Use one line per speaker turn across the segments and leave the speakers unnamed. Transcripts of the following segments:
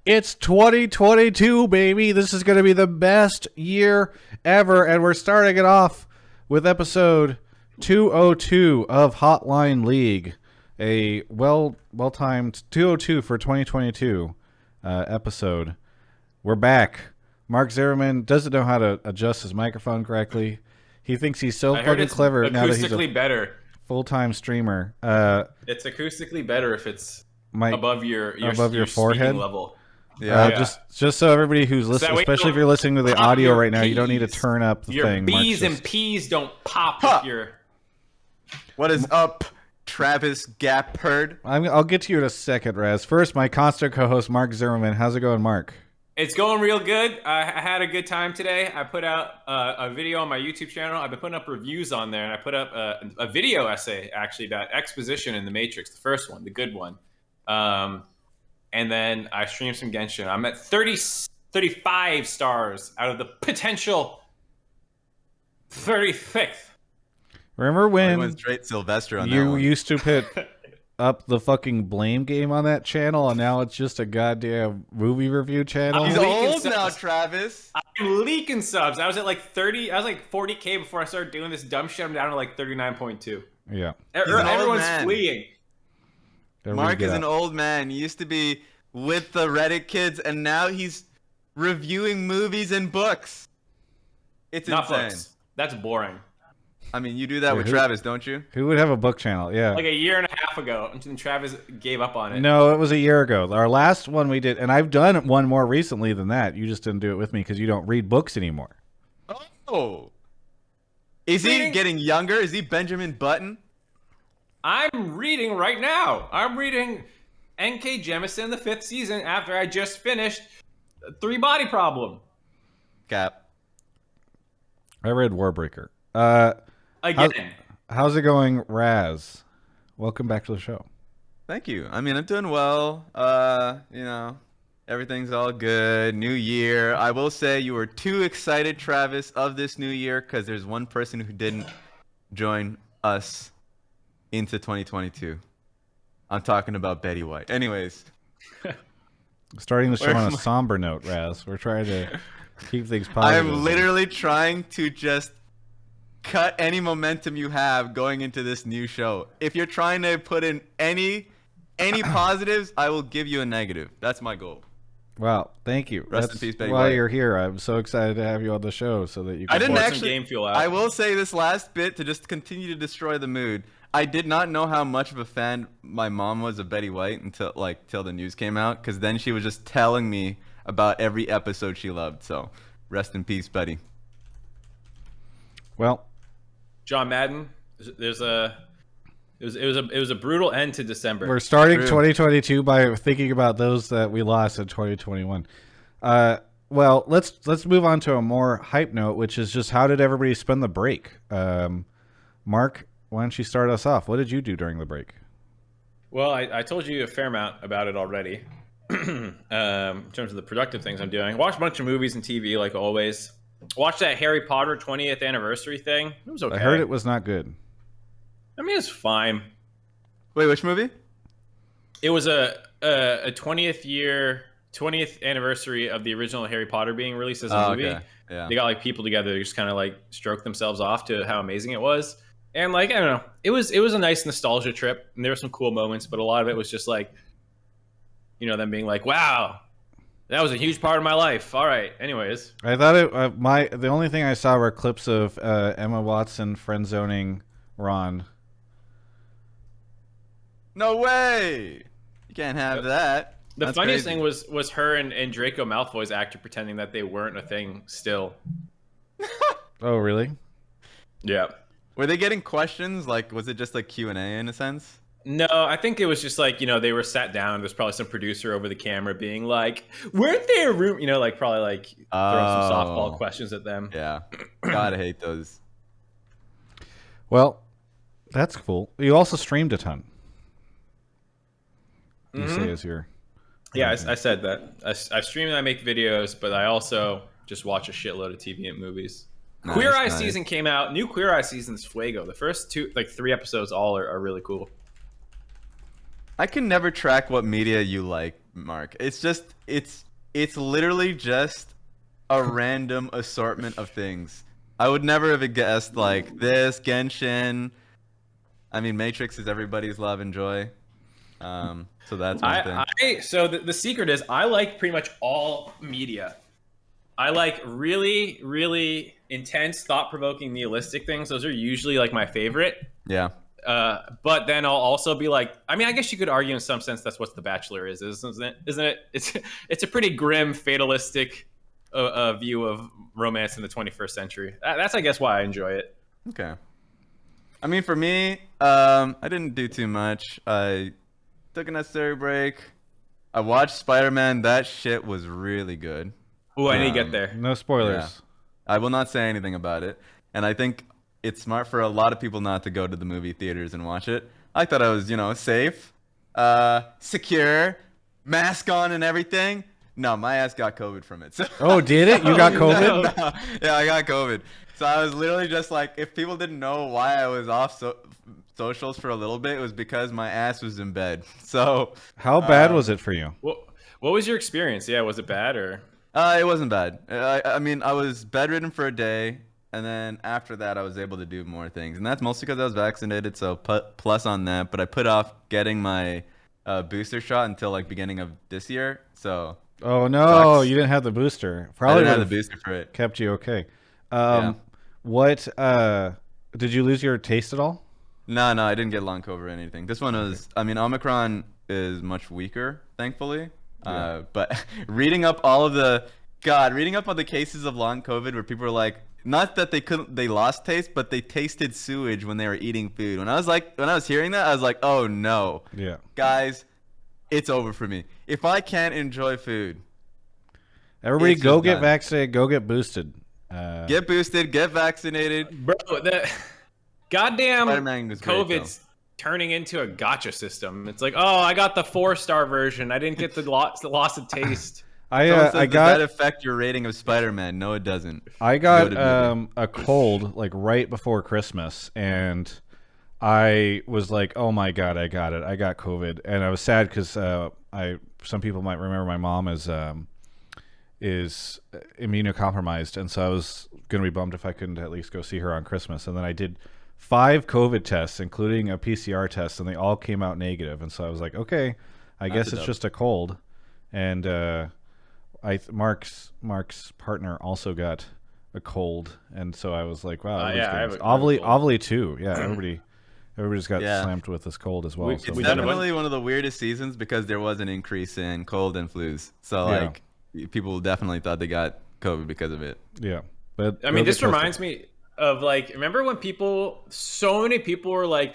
It's 2022, baby. This is going to be the best year ever. And we're starting it off with episode 202 of Hotline League. A well-timed 202 for 2022 episode. We're back. Mark Zimmerman doesn't know how to adjust his microphone correctly. He thinks he's so fucking clever now that he's a
better.
full-time streamer.
It's acoustically better if it's above your
forehead
level.
Yeah, just so everybody who's listening, especially if you're listening to the audio right now, you don't need to turn up the thing.
Your B's and P's don't pop with your...
What is up, Travis Gafford?
I'll get to you in a second, Raz. First, my constant co-host, Mark Zimmerman. How's it going, Mark?
It's going real good. I had a good time today. I put out a video on my YouTube channel. I've been putting up reviews on there, and I put up a video essay, actually, about exposition in the Matrix, the first one, the good one. And then I streamed some Genshin. I'm at 35 stars out of the potential 35th.
Remember when
went straight Sylvester on
you
that
used to put up the fucking blame game on that channel, and now it's just a goddamn movie review channel?
He's old now, Travis.
I'm leaking subs. I was at like 30. I was like 40K before I started doing this dumb shit. I'm down to like 39.2.
Yeah.
Everyone's fleeing.
Mark is an old man. He used to be with the Reddit kids, and now he's reviewing movies and books. It's
Not
insane.
books. That's boring.
I mean, you do that with Travis, don't you?
Who would have a book channel? Yeah.
Like a year and a half ago, and Travis gave up on it.
No, it was a year ago. Our last one we did, and I've done one more recently than that. You just didn't do it with me because you don't read books anymore.
Oh. Is he getting younger? Is he Benjamin Button?
I'm reading right now. I'm reading N.K. Jemisin, the 5th season, after I just finished Three Body Problem.
Cap.
I read Warbreaker.
Again.
How's it going, Raz? Welcome back to the show.
Thank you. I mean, I'm doing well. You know, everything's all good. New year. I will say you were too excited, Travis, of this new year because there's one person who didn't join us into 2022. I'm talking about Betty White. Anyways.
Starting the show on a somber note, Raz. We're trying to keep things positive.
I'm literally trying to just cut any momentum you have going into this new show. If you're trying to put in any positives, I will give you a negative. That's my goal.
Wow, thank you.
Rest in peace, Betty
While
White.
you're here, I'm so excited to have you on the show so that you can
I didn't
pour some
actually
game fuel out.
I will say this last bit to just continue to destroy the mood. I did not know how much of a fan my mom was of Betty White until till the news came out, because then she was just telling me about every episode she loved. So rest in peace, Betty.
Well,
John Madden. It was a brutal end to December.
we're starting 2022 by thinking about those that we lost in 2021. Well, let's move on to a more hype note, which is just how did everybody spend the break? Mark, why don't you start us off? What did you do during the break?
Well, I told you a fair amount about it already. In terms of the productive things I'm doing. Watched a bunch of movies and TV like always. Watched that Harry Potter 20th anniversary thing. It was okay.
I heard it was not good.
I mean, it's fine.
Wait, which movie?
It was a 20th anniversary of the original Harry Potter being released as a movie.
Okay. Yeah.
They got like people together to just kind of like stroke themselves off to how amazing it was. And like, I don't know, it was a nice nostalgia trip, and there were some cool moments, but a lot of it was just like, you know, them being like, wow, that was a huge part of my life. All right. Anyways.
I thought the only thing I saw were clips of Emma Watson friend zoning Ron.
No way! You can't have that.
The
That's
funniest
crazy.
thing was her and Draco Malfoy's actor pretending that they weren't a thing still.
Oh, really?
Yeah.
Were they getting questions? Like, was it just like Q&A in a sense?
No, I think it was just like, you know, they were sat down. There's probably some producer over the camera being like, weren't they a room? You know, like probably like throwing some softball questions at them.
Yeah. God, I hate those.
Well, that's cool. You also streamed a ton. You say as your...
Yeah, I said that. I stream and I make videos, but I also just watch a shitload of TV and movies.
Nice,
Queer Eye
nice.
season came out. New Queer Eye season is Fuego. The first 3 episodes all are really cool.
I can never track what media you like. Mark. It's literally just a random assortment of things. I would never have guessed like this Genshin. I mean, Matrix is everybody's love and joy. So that's one thing.
So the secret is I like pretty much all media. I like really, really intense, thought-provoking, nihilistic things. Those are usually like my favorite.
Yeah.
But then I'll also be like, I mean, I guess you could argue in some sense that's what The Bachelor is, isn't it? Isn't it? It's a pretty grim, fatalistic view of romance in the 21st century. That's, I guess, why I enjoy it.
Okay. I mean, for me, I didn't do too much. I took a necessary break. I watched Spider-Man. That shit was really good.
Ooh, I need to get there.
No spoilers.
Yeah. I will not say anything about it. And I think it's smart for a lot of people not to go to the movie theaters and watch it. I thought I was, safe, secure, mask on and everything. No, my ass got COVID from it. So
Oh, did it? You got COVID?
No. Yeah, I got COVID. So I was literally just like, if people didn't know why I was off socials for a little bit, it was because my ass was in bed. So
How bad was it for you?
What was your experience? Yeah, was it bad or?
It wasn't bad. I mean, I was bedridden for a day, and then after that, I was able to do more things. And that's mostly because I was vaccinated, so plus on that. But I put off getting my booster shot until like beginning of this year. So.
Oh no,
sucks.
you didn't have the booster.
I
Probably
didn't have
would've
the booster for it.
kept you okay.
Yeah.
What did you lose your taste at all?
No, I didn't get long COVID or anything. This one was, I mean, Omicron is much weaker, thankfully.
Yeah.
But reading up all the cases of long COVID where people were like, not that they lost taste, but they tasted sewage when they were eating food. When I was hearing that, I was like, oh no.
Yeah.
Guys, it's over for me. If I can't enjoy food.
Everybody
It's
go
just
get
done.
vaccinated, go get boosted.
Get boosted, get vaccinated.
Bro, the goddamn
Spider-Man was great,
COVID's turning into a gotcha system. It's like, oh, I got the 4-star version. I didn't get the loss of taste.
Someone says,
I
does
got
that affect your rating of Spider-Man? No, it doesn't.
I got
Go to
a cold like right before Christmas, and I was like, "Oh my god, I got it! I got COVID," and I was sad because some people might remember my mom is immunocompromised, and so I was gonna be bummed if I couldn't at least go see her on Christmas. And then I did 5 COVID tests, including a PCR test, and they all came out negative. And so I was like, okay, I guess it's just a cold. And Mark's partner also got a cold, and so I was like, wow,
Yeah, I have a
Ovally too. Yeah, everybody's got slammed with this cold as well.
We-
So
It's
we done a
definitely one of the weirdest seasons because there was an increase in cold and flus. So
Yeah.
like people definitely thought they got COVID because of it.
yeah, but
I mean, this reminds me of like, remember when so many people were like,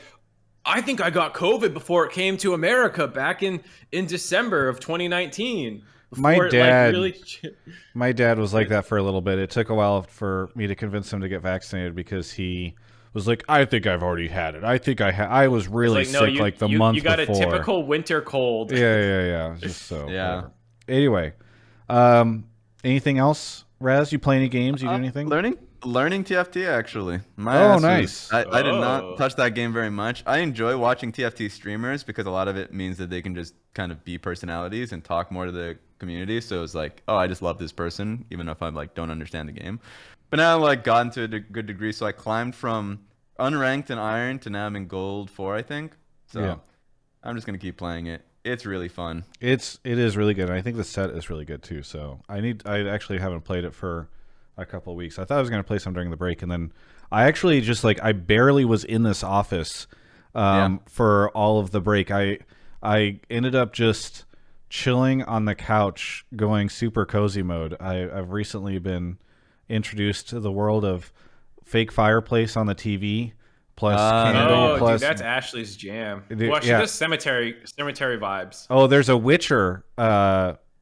I think I got COVID before it came to America back in December of 2019.
My
Before it,
dad-
really...
My dad was like that for a little bit. It took a while for me to convince him to get vaccinated because he was like, I think I've already had it. I think I was really
like, no,
sick like the month
you got
before.
a typical winter cold.
Yeah. Just so.
Yeah.
Whatever. Anyway, anything else, Raz? You play any games? You do anything?
Learning TFT actually.
Nice.
I did not touch that game very much. I enjoy watching TFT streamers because a lot of it means that they can just kind of be personalities and talk more to the community. So it's like, oh, I just love this person, even if I like don't understand the game. But now I've like gotten to a good degree, so I climbed from unranked and iron to now I'm in gold 4, I think. So
Yeah.
I'm just gonna keep playing it. It's really fun.
It is really good. And I think the set is really good too. So I actually haven't played it for a couple of weeks. I thought I was going to play some during the break, and then I actually just I barely was in this office for all of the break. I ended up just chilling on the couch, going super cozy mode. I've recently been introduced to the world of fake fireplace on the TV, plus candle, plus
dude, that's Ashley's jam.
Dude,
Well, she
yeah.
does cemetery vibes.
Oh, there's a Witcher.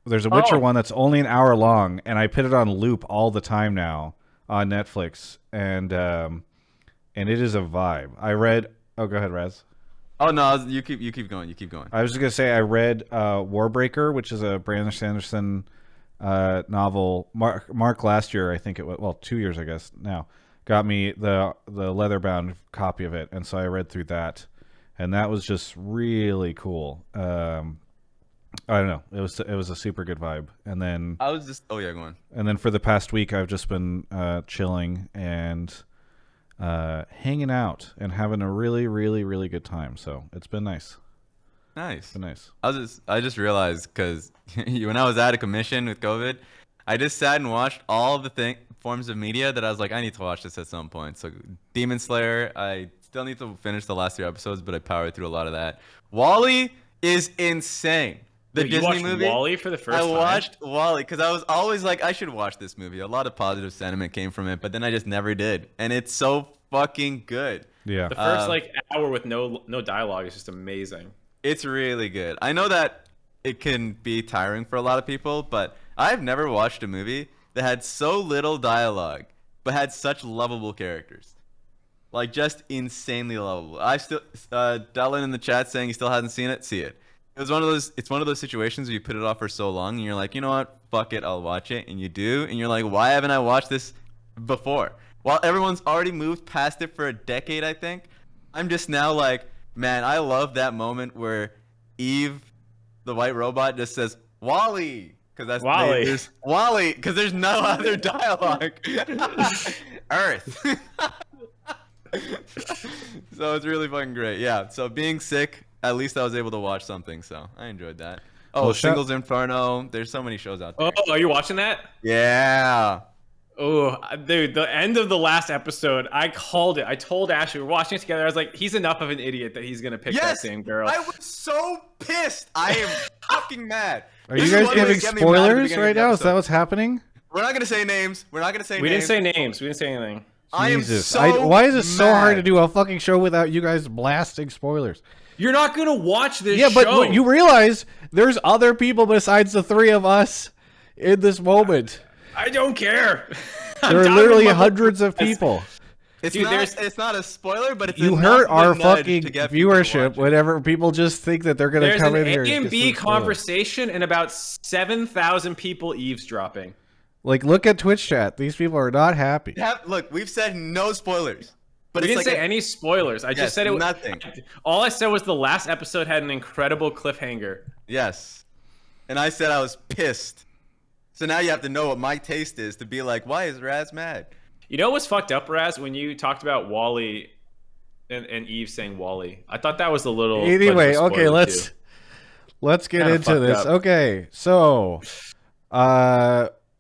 There's a Witcher one that's only an hour long, and I put it on loop all the time now on Netflix, and it is a vibe. I read. Oh, go ahead, Raz.
Oh no, you keep going. You keep going.
I was just gonna say I read Warbreaker, which is a Brandon Sanderson novel. Mark last year, I think it was 2 years, I guess now, got me the leather-bound copy of it, and so I read through that, and that was just really cool. I don't know. It was a super good vibe. And then
I was just. Oh yeah, go on.
and then for the past week, I've just been chilling and hanging out and having a really, really, really good time. So it's been nice.
Nice.
It's been nice.
I just realized because when I was out of commission with COVID, I just sat and watched all of the forms of media that I was like, I need to watch this at some point. So Demon Slayer, I still need to finish the last 3 episodes, but I powered through a lot of that. Wall-E is insane. The
Wait,
Disney
you watched
movie.
Wall-E for the first time?
I watched Wall-E because I was always like, I should watch this movie. A lot of positive sentiment came from it, but then I just never did. And it's so fucking good.
Yeah.
The first like hour with no dialogue is just amazing.
It's really good. I know that it can be tiring for a lot of people, but I've never watched a movie that had so little dialogue, but had such lovable characters. Like, just insanely lovable. I still, Dylan in the chat saying he still hasn't seen it. See it. It's one of those situations where you put it off for so long, and you're like, you know what? Fuck it, I'll watch it. And you do, and you're like, why haven't I watched this before? While everyone's already moved past it for a decade, I think. I'm just now like, man, I love that moment where Eve, the white robot, just says, Wall-E. Because that's
Wall-E.
Wall-E, because there's no other dialogue. Earth. So it's really fucking great. Yeah. So being sick, at least I was able to watch something. So I enjoyed that. Oh,
Well,
Singles Inferno. There's so many shows out there.
Oh, are you watching that?
Yeah.
Oh, dude, the end of the last episode, I called it. I told Ashley, we're watching it together. I was like, he's enough of an idiot that he's going to pick that same girl.
I was so pissed. I am fucking mad.
Are you guys giving spoilers right now? Is that what's happening?
We're not going to say names. We're not going to say names.
We didn't say names. We didn't say anything.
Jesus. Why is it so hard to do a fucking show without you guys blasting spoilers?
You're not going to watch this show.
Yeah, but you realize there's other people besides the three of us in this moment.
I don't care.
There are literally hundreds of people.
It's not a spoiler, but it's
you hurt our fucking viewership whenever people just think that they're going to come in here.
There's an A and B conversation and about 7,000 people eavesdropping.
Like, look at Twitch chat. These people are not happy.
Look, we've said no spoilers. But
we didn't say any spoilers. I just said it.
Nothing.
All I said was the last episode had an incredible cliffhanger.
Yes. And I said I was pissed. So now you have to know what my taste is to be like, why is Raz mad?
You know what's fucked up, Raz? When you talked about Wall-E and Eve saying Wall-E, I thought that was a little.
Anyway, okay, let's get into this. Up. Okay, so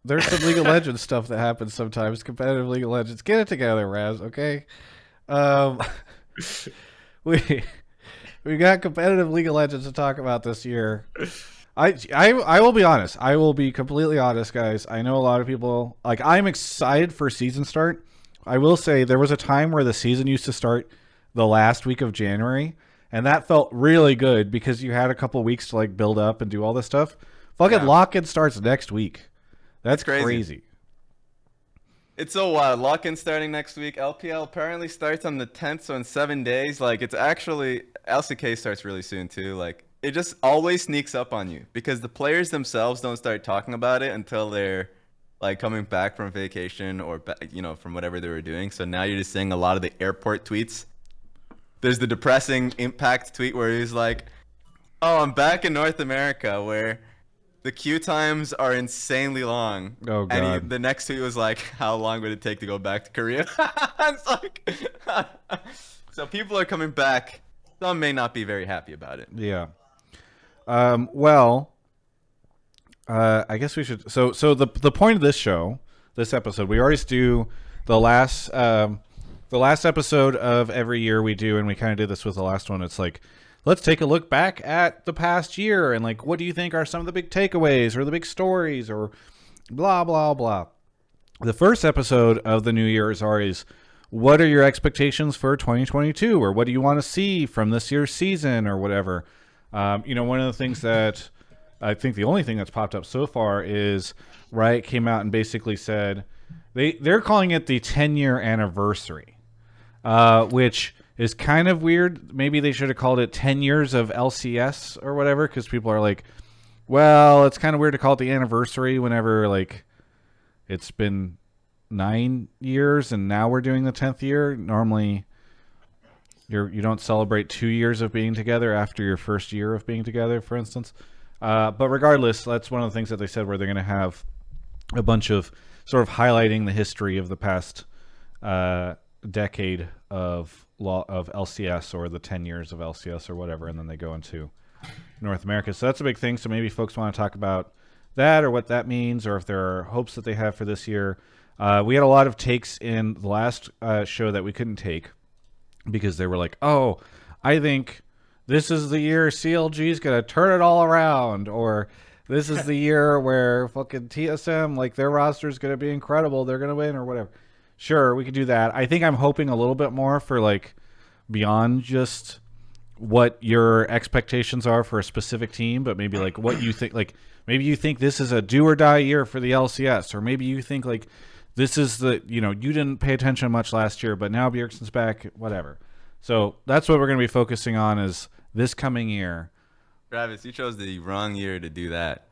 there's some League of Legends stuff that happens sometimes. Competitive League of Legends. Get it together, Raz. Okay. We got competitive League of Legends to talk about this year. I will be honest. I will be completely honest, guys. I know a lot of people I'm excited for season start. I will say there was a time where the season used to start the last week of January, and that felt really good because you had a couple weeks to build up and do all this stuff. Fucking lock-in starts next week. That's crazy.
It's so wild. Lock-in starting next week. LPL apparently starts on the 10th, so in 7 days. It's actually LCK starts really soon too. It just always sneaks up on you because the players themselves don't start talking about it until they're coming back from vacation or from whatever they were doing. So now you're just seeing a lot of the airport tweets. There's the depressing Impact tweet where he's like, "Oh, I'm back in North America where the queue times are insanely long."
Oh god.
And the next tweet was like, "How long would it take to go back to Korea?" It's so people are coming back. Some may not be very happy about it.
Yeah. I guess we should. So the point of this show, this episode, we always do the last episode of every year we do, and we kind of did this with the last one. It's let's take a look back at the past year and what do you think are some of the big takeaways or the big stories or blah blah blah. The first episode of the new year is always, what are your expectations for 2022, or what do you want to see from this year's season or whatever. One of the things that I think the only thing that's popped up so far is Riot came out and basically said they're calling it the 10-year anniversary, which is kind of weird. Maybe they should have called it 10 years of LCS or whatever, because people are like, well, it's kind of weird to call it the anniversary whenever it's been 9 years and now we're doing the 10th year. Normally you don't celebrate 2 years of being together after your first year of being together, for instance. But regardless, that's one of the things that they said where they're going to have a bunch of sort of highlighting the history of the past decade of LCS or the 10 years of LCS or whatever, and then they go into North America. So that's a big thing. So maybe folks want to talk about that or what that means, or if there are hopes that they have for this year. We had a lot of takes in the last show that we couldn't take because they were like, oh, I think this is the year CLG is going to turn it all around, or this is the year where fucking TSM, like their roster is going to be incredible. They're going to win or whatever. Sure, we could do that. I think I'm hoping a little bit more for like beyond just what your expectations are for a specific team, but maybe like what you think, like maybe you think this is a do or die year for the LCS, or maybe you think like this is the, you didn't pay attention much last year, but now Bjergsen's back, whatever. So that's what we're going to be focusing on is this coming year.
Travis, you chose the wrong year to do that.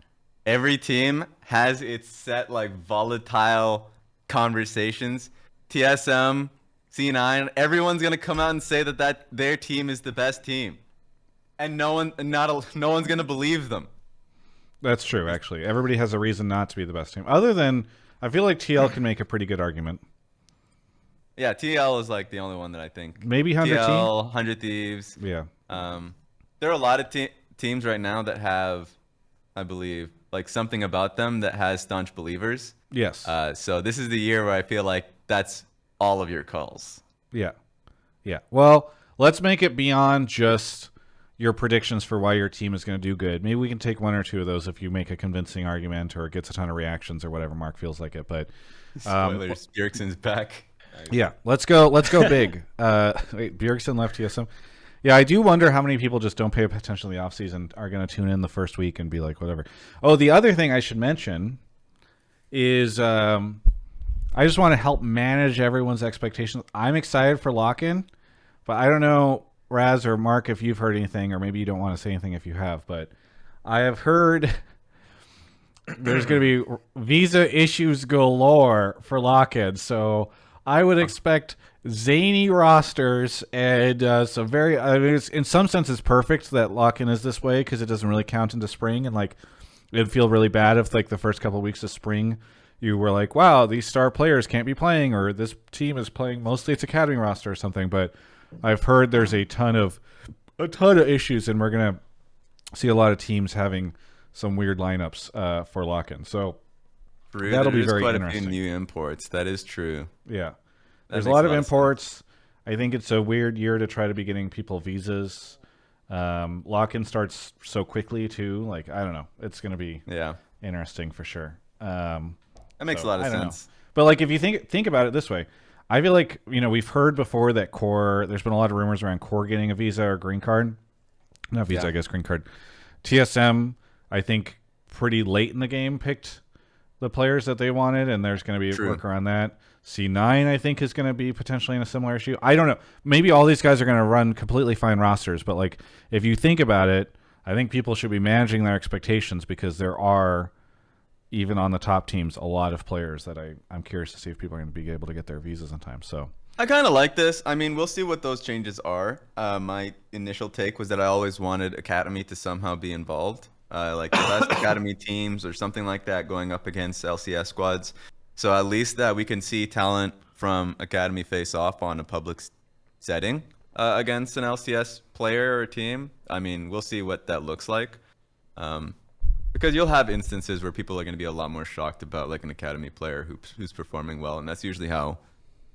Every team has its set like volatile conversations. TSM, C9, everyone's gonna come out and say that their team is the best team, and no one's gonna believe them.
That's true. Actually, everybody has a reason not to be the best team. Other than, I feel like TL can make a pretty good argument.
Yeah, TL is like the only one that I think.
Maybe 100
TL, 100 Thieves.
Yeah.
There are a lot of teams right now that have, I believe, like something about them that has staunch believers.
Yes.
So this is the year where I feel like that's all of your calls.
Yeah. Yeah. Well, let's make it beyond just your predictions for why your team is going to do good. Maybe we can take one or two of those if you make a convincing argument or it gets a ton of reactions or whatever Mark feels like it. But
spoilers, Bjergsen's back.
Yeah, let's go big. Wait, Bjergsen left TSM. Yeah, I do wonder how many people just don't pay attention to the offseason are going to tune in the first week and be like, whatever. Oh, the other thing I should mention is I just want to help manage everyone's expectations. I'm excited for lock-in, but I don't know, Raz or Mark, if you've heard anything, or maybe you don't want to say anything if you have, but I have heard there's going to be visa issues galore for lock-in, so I would expect zany rosters and some very. I mean, in some sense, it's perfect that lock-in is this way because it doesn't really count into spring, and like it'd feel really bad if like the first couple of weeks of spring you were like, wow, these star players can't be playing, or this team is playing mostly its academy roster or something. But I've heard there's a ton of issues, and we're gonna see a lot of teams having some weird lineups for lock-in. So.
True.
That'll be very
quite
interesting.
a few new imports. That is true.
Yeah. There's a lot of imports. I think it's a weird year to try to be getting people visas. Lock-in starts so quickly, too. Like, I don't know. It's going to be interesting for sure.
That makes a lot of sense.
But, like, if you think about it this way, I feel like, we've heard before that Core, there's been a lot of rumors around Core getting a visa or green card. Not visa, I guess, green card. TSM, I think, pretty late in the game picked the players that they wanted, and there's going to be work around that. C9, I think, is going to be potentially in a similar issue. I don't know. Maybe all these guys are going to run completely fine rosters, but like if you think about it, I think people should be managing their expectations because there are, even on the top teams, a lot of players that I'm curious to see if people are going to be able to get their visas in time. So
I kind of like this. I mean, we'll see what those changes are. My initial take was that I always wanted Academy to somehow be involved. Like the best academy teams or something like that going up against LCS squads. So at least that we can see talent from academy face off on a public setting against an LCS player or team. I mean, we'll see what that looks like. Because you'll have instances where people are going to be a lot more shocked about like an academy player who's performing well. And that's usually how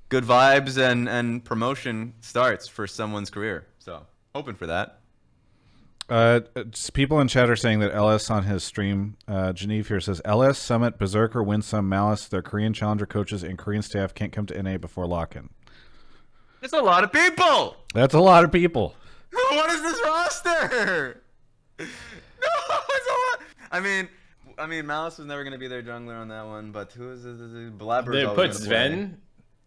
good vibes and promotion starts for someone's career. So hoping for that.
People in chat are saying that LS on his stream, Geneve here says, LS, Summit, Berserker, Winsome, Malice, their Korean challenger coaches and Korean staff can't come to NA before lock-in.
That's a lot of people!
That's a lot of people.
What is this roster? No, it's a lot. I mean, Malice was never going to be their jungler on that one, but who is this? Blabber.
They put Zven.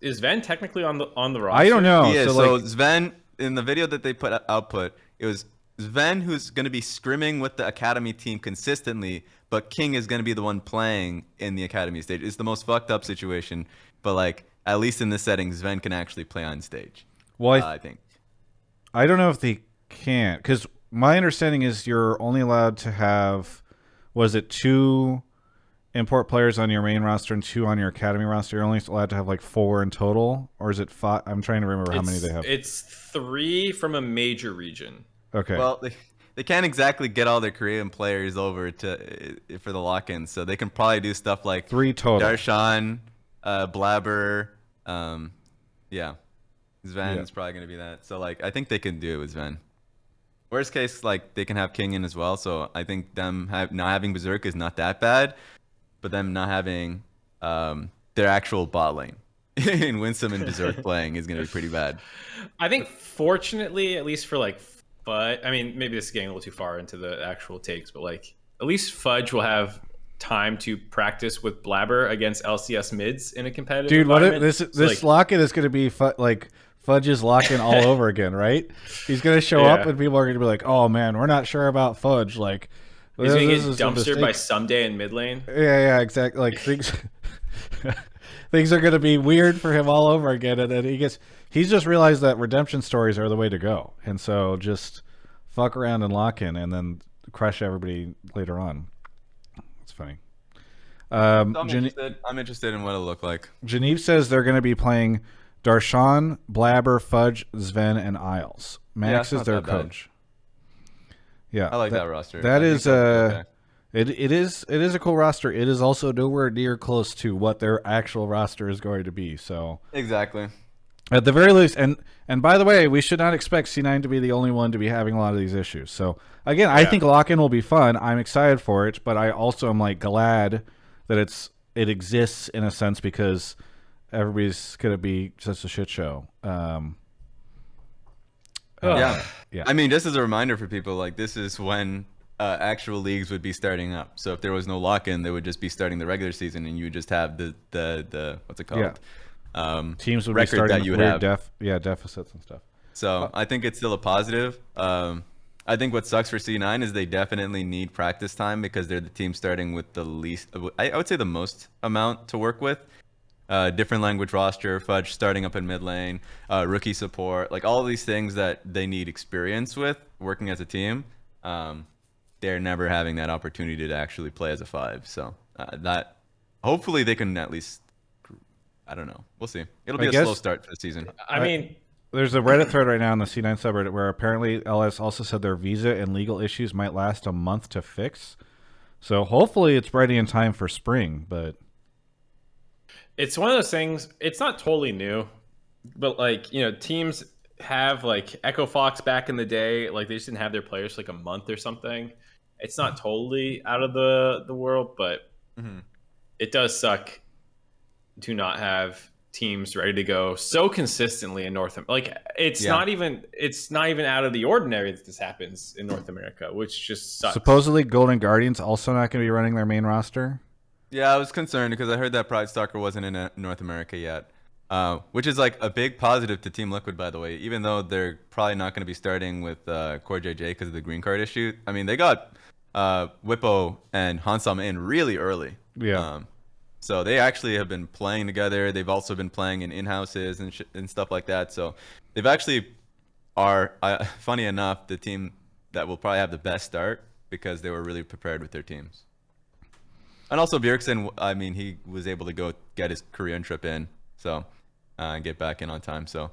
Is Zven technically on the roster?
I don't know.
He is. So Zven, in the video that they put output, it was Zven who's going to be scrimming with the academy team consistently, but King is going to be the one playing in the academy stage. It's the most fucked up situation, but like at least in this setting, Zven can actually play on stage.
Well,
I think.
I don't know if they can't, because my understanding is you're only allowed to have was it 2 import players on your main roster and 2 on your academy roster? You're only allowed to have like 4 in total, or is it 5? I'm trying to remember how many they have.
It's 3 from a major region.
Okay.
Well, they can't exactly get all their Korean players over for the lock-in, so they can probably do stuff like
3 total.
Darshan, Blabber, yeah. Zven is probably going to be that. So, like, I think they can do it with Zven. Worst case, like, they can have King in as well, so I think them not having Berserk is not that bad, but them not having their actual bot lane in Winsome and Berserk playing is going to be pretty bad.
I think, fortunately, at least for, like, Fudge, I mean, maybe this is getting a little too far into the actual takes, but, like, at least Fudge will have time to practice with Blabber against LCS mids in a competitive environment.
Dude, this lock-in is going to be like Fudge's lock-in all over again, right? He's going to show up and people are going to be like, "Oh man, we're not sure about Fudge." Like,
he's going to get dumpstered by Someday in mid lane.
Yeah, exactly. Like things are going to be weird for him all over again, and then he's just realized that redemption stories are the way to go, and so just fuck around and lock in, and then crush everybody later on. It's funny.
I'm interested in what it'll look like.
Genevieve says they're going to be playing Darshan, Blabber, Fudge, Zven, and Isles. Max is their coach. Yeah,
I like that roster.
That is it is a cool roster. It is also nowhere near close to what their actual roster is going to be. So
exactly.
At the very least, and by the way, we should not expect C9 to be the only one to be having a lot of these issues. So again, I think lock-in will be fun. I'm excited for it, but I also am like glad that it exists in a sense because everybody's gonna be such a shit show.
Yeah. I mean, just as a reminder for people, like this is when actual leagues would be starting up. So if there was no lock-in, they would just be starting the regular season, and you would just have the what's it called?
Teams would be starting with weird deficits and stuff.
So I think it's still a positive. I think what sucks for C9 is they definitely need practice time because they're the team starting with the least, I would say the most amount to work with. Different language roster, Fudge starting up in mid lane, rookie support, like all of these things that they need experience with working as a team. They're never having that opportunity to actually play as a 5. So that hopefully they can at least, I don't know. We'll see. It'll be a slow start for the season.
I mean,
there's a Reddit thread right now in the C9 subreddit where apparently LS also said their visa and legal issues might last a month to fix. So hopefully it's ready in time for spring, but
it's one of those things, it's not totally new, but like, you know, teams have like Echo Fox back in the day, like they just didn't have their players for like a month or something. It's not totally out of the world, but it does suck to not have teams ready to go so consistently in North America. Like it's not even out of the ordinary that this happens in North America, which just sucks.
Supposedly Golden Guardians also not going to be running their main roster.
Yeah, I was concerned because I heard that Pride Stalker wasn't in North America yet, which is like a big positive to Team Liquid, by the way, even though they're probably not going to be starting with Core JJ because of the green card issue. I mean, they got Whippo and Hansam in really early.
Yeah.
So they actually have been playing together. They've also been playing in in-houses and stuff like that. So they've actually are, funny enough, the team that will probably have the best start because they were really prepared with their teams. And also Bjergsen, I mean, he was able to go get his Korean trip in, so and get back in on time. So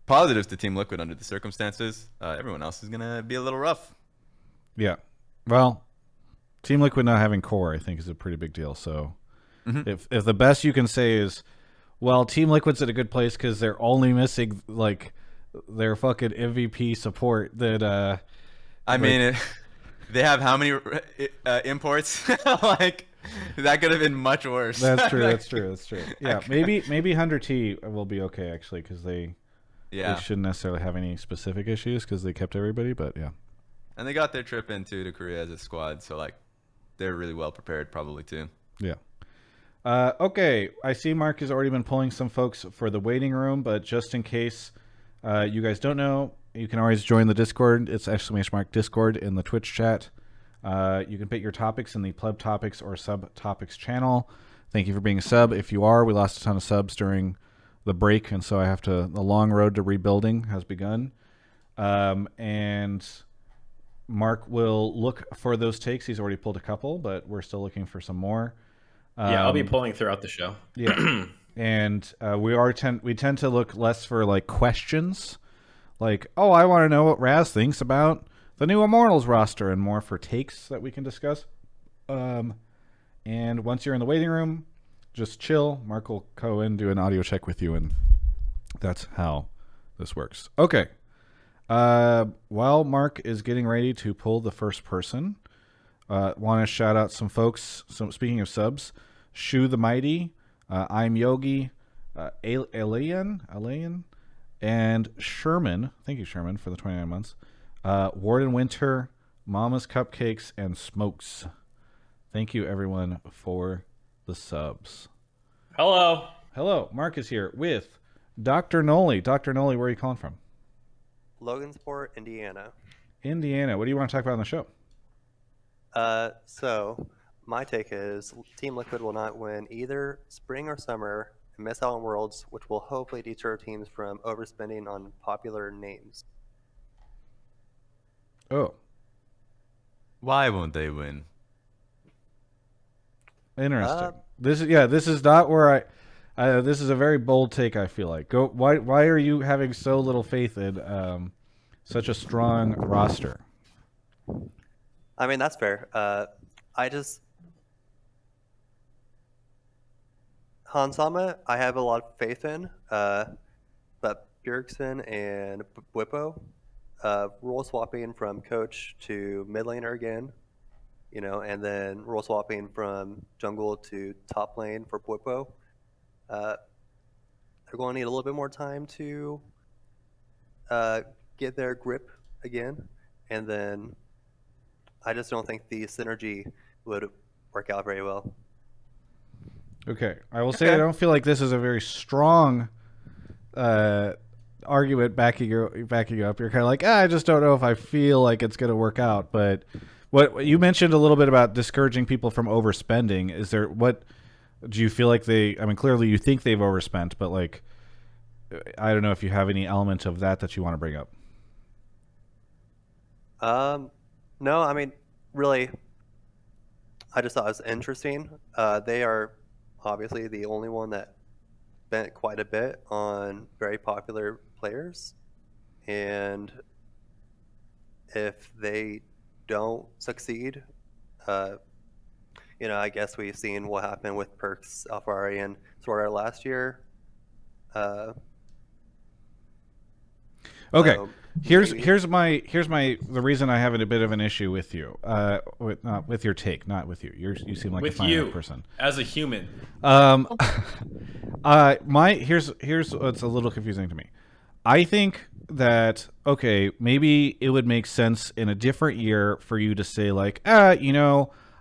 positives to Team Liquid under the circumstances. Everyone else is going to be a little rough.
Yeah. Well, Team Liquid not having core, I think, is a pretty big deal. So if the best you can say is, well, Team Liquid's at a good place because they're only missing, like, their fucking MVP support, that...
I mean, they have how many imports? Like... That could have been much worse.
That's true. That's true. That's true. Yeah, maybe 100T will be okay actually because they shouldn't necessarily have any specific issues because they kept everybody. But yeah,
and they got their trip into to Korea as a squad, so like they're really well prepared probably too.
Yeah. Okay, I see Mark has already been pulling some folks for the waiting room, but just in case you guys don't know, you can always join the Discord. It's !Discord in the Twitch chat. You can put your topics in the pleb topics or sub topics channel. Thank you for being a sub. If you are, we lost a ton of subs during the break, and so the long road to rebuilding has begun. And Mark will look for those takes. He's already pulled a couple, but we're still looking for some more.
Yeah, I'll be pulling throughout the show.
Yeah. And we tend to look less for like questions, like, oh, I want to know what Raz thinks about the new Immortals roster, and more for takes that we can discuss. And once you're in the waiting room, just chill. Mark will go in, do an audio check with you, and that's how this works. Okay. While Mark is getting ready to pull the first person, want to shout out some folks. So speaking of subs, Shu the Mighty, I'm Yogi, Alien, and Sherman. Thank you, Sherman, for the 29 months. Warden Winter, Mama's Cupcakes, and Smokes. Thank you, everyone, for the subs.
Hello.
Hello. Mark is here with Dr. Nollie. Dr. Nollie, where are you calling from?
Logansport, Indiana.
Indiana. What do you want to talk about on the show?
So my take is Team Liquid will not win either spring or summer and miss out on Worlds, which will hopefully deter teams from overspending on popular names.
Oh,
Why won't they win?
interesting. This is not where this is a very bold take, I feel like. Why are you having so little faith in such a strong roster?
I mean, that's fair. Hansama, I have a lot of faith in, but Bjergsen and Whippo, role swapping from coach to mid laner again, and then role swapping from jungle to top lane for Whippo. They're going to need a little bit more time to get their grip again, and then I just don't think the synergy would work out very well.
Okay, I will say I don't feel like this is a very strong argument backing you up. You're kind of like, I just don't know if I feel like it's going to work out. But what you mentioned a little bit about discouraging people from overspending. Is there what do you feel like they? I mean, clearly you think they've overspent, but like, I don't know if you have any element of that you want to bring up.
No, I mean, really, I just thought it was interesting. They are obviously the only one that spent quite a bit on very popular players, and if they don't succeed, I guess we've seen what happened with Perks, Alfari, and Sword last year.
Okay.
So
Here's the reason I have a bit of an issue with you, with your take, not with you. You seem like
With
a fine
you,
person.
as a human.
Here's what's a little confusing to me. I think that maybe it would make sense in a different year for you to say like, I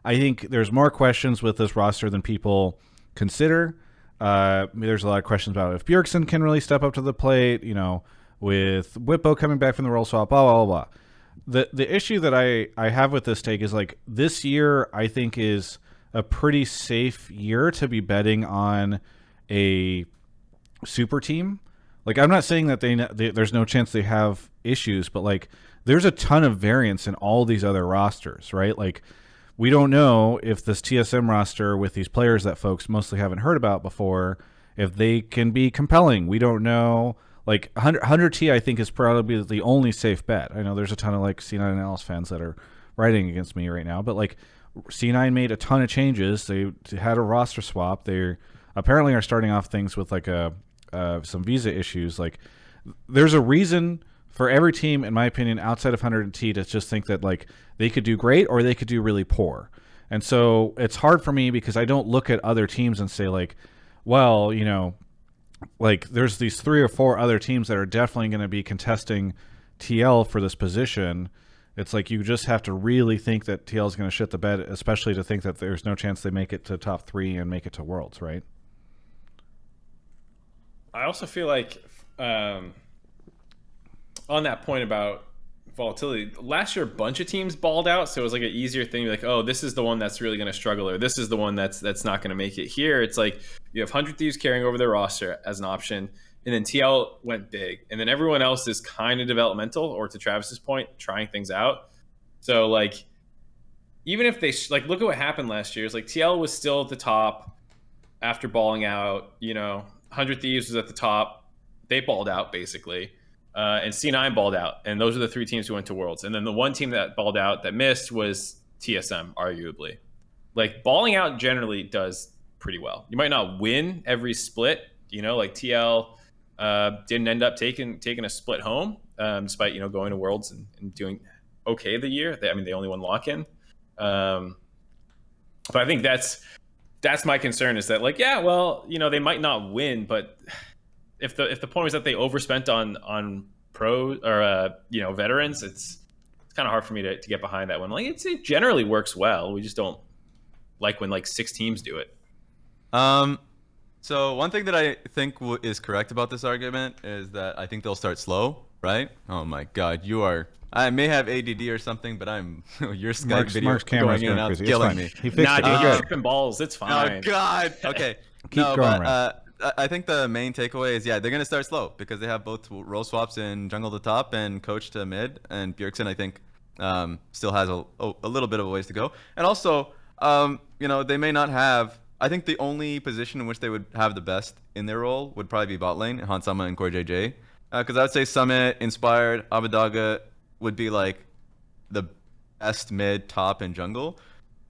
think there's more questions with this roster than people consider. There's a lot of questions about if Bjergsen can really step up to the plate, with Whippo coming back from the role swap, blah, blah, blah, blah. The issue that I have with this take is like this year I think is a pretty safe year to be betting on a super team. Like I'm not saying that there's no chance they have issues, but like there's a ton of variance in all these other rosters, right? Like we don't know if this TSM roster with these players that folks mostly haven't heard about before, if they can be compelling. We don't know. Like 100T, I think, is probably the only safe bet. I know there's a ton of like C9 and Alice fans that are writing against me right now, but like C9 made a ton of changes. They had a roster swap. They apparently are starting off things with like some visa issues. Like there's a reason for every team, in my opinion, outside of 100T to just think that like they could do great or they could do really poor. And so it's hard for me because I don't look at other teams and say like, well, like there's these 3 or 4 other teams that are definitely going to be contesting TL for this position. It's like you just have to really think that TL is going to shit the bed, especially to think that there's no chance they make it to top 3 and make it to Worlds, right?
I also feel like on that point about volatility, last year a bunch of teams balled out, so it was like an easier thing to be like, oh, this is the one that's really going to struggle, or this is the one that's not going to make it. Here it's like you have 100 Thieves carrying over their roster as an option, and then TL went big, and then everyone else is kind of developmental, or to Travis's point, trying things out. So like, even if they like, look at what happened last year. It's like TL was still at the top after balling out. 100 Thieves was at the top. They balled out basically, and C9 balled out, and those are the three teams who went to Worlds. And then the one team that balled out that missed was TSM, arguably. Like, balling out generally does pretty well. You might not win every split, like TL didn't end up taking a split home, despite going to Worlds and doing okay the year. They only won lock-in, but I think that's my concern, is that, like, they might not win, but if the point was that they overspent on pro or veterans, it's kind of hard for me to get behind that one. Like, it generally works well. We just don't like when like 6 teams do it.
So one thing that I think is correct about this argument is that I think they'll start slow, right? Oh my God, I may have ADD or something, but your Skype video
Mark's camera's
going in and out is
crazy.
killing me.
He fixed it.
Dude,
You're
you're
good.
tripping balls. It's fine.
Oh God. Okay.
Keep going,
I think the main takeaway is, they're gonna start slow because they have both role swaps in jungle to top and coach to mid, and Bjergsen, I think, still has a little bit of a ways to go. And also, they may not have. I think the only position in which they would have the best in their role would probably be bot lane, Hansama and Core JJ. Because I would say Summit, Inspired, Abadaga would be like the best mid, top, and jungle.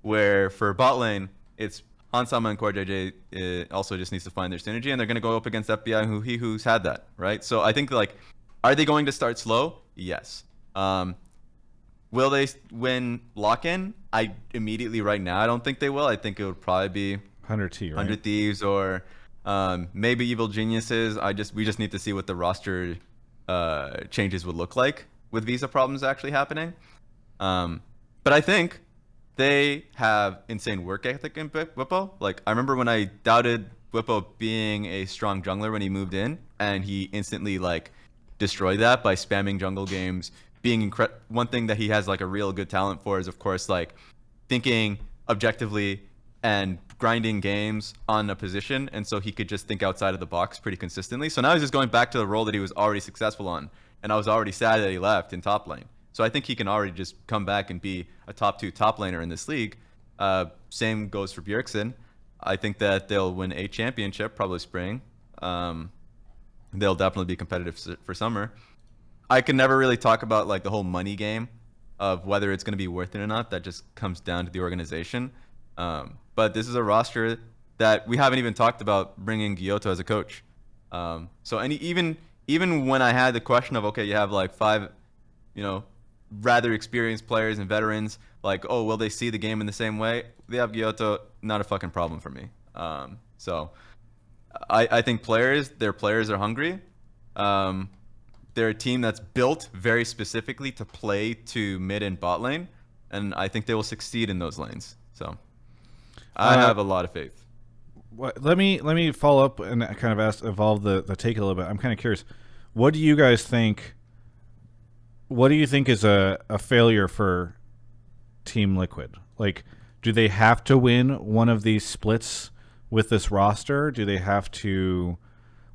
Where for bot lane, it's Hansama and Core JJ also just needs to find their synergy, and they're going to go up against FBI, who's had that, right? So I think, like, are they going to start slow? Yes. Will they win lock-in? I immediately right now, I don't think they will. I think it would probably be
100 T, right?
100 Thieves or maybe Evil Geniuses. We just need to see what the roster changes would look like with visa problems actually happening. But I think they have insane work ethic in Whippo. Like, I remember when I doubted Whippo being a strong jungler when he moved in, and he instantly like destroyed that by spamming jungle games. Being one thing that he has like a real good talent for is, of course, like thinking objectively and grinding games on a position, and so he could just think outside of the box pretty consistently. So now he's just going back to the role that he was already successful on, and I was already sad that he left in top lane. So I think he can already just come back and be a top 2 top laner in this league. Same goes for Bjergsen. I think that they'll win a championship, probably spring. They'll definitely be competitive for summer. I can never really talk about like the whole money game of whether it's going to be worth it or not. That just comes down to the organization. But this is a roster that we haven't even talked about bringing Gyoto as a coach. So even when I had the question of, okay, you have like 5, rather experienced players and veterans, like, oh, will they see the game in the same way? They have Gyoto, not a fucking problem for me. So I think their players are hungry. They're a team that's built very specifically to play to mid and bot lane, and I think they will succeed in those lanes. So I have a lot of faith.
Let me follow up and kind of evolve the take a little bit. I'm kind of curious. What do you guys think? What do you think is a failure for Team Liquid? Like, do they have to win one of these splits with this roster? Do they have to,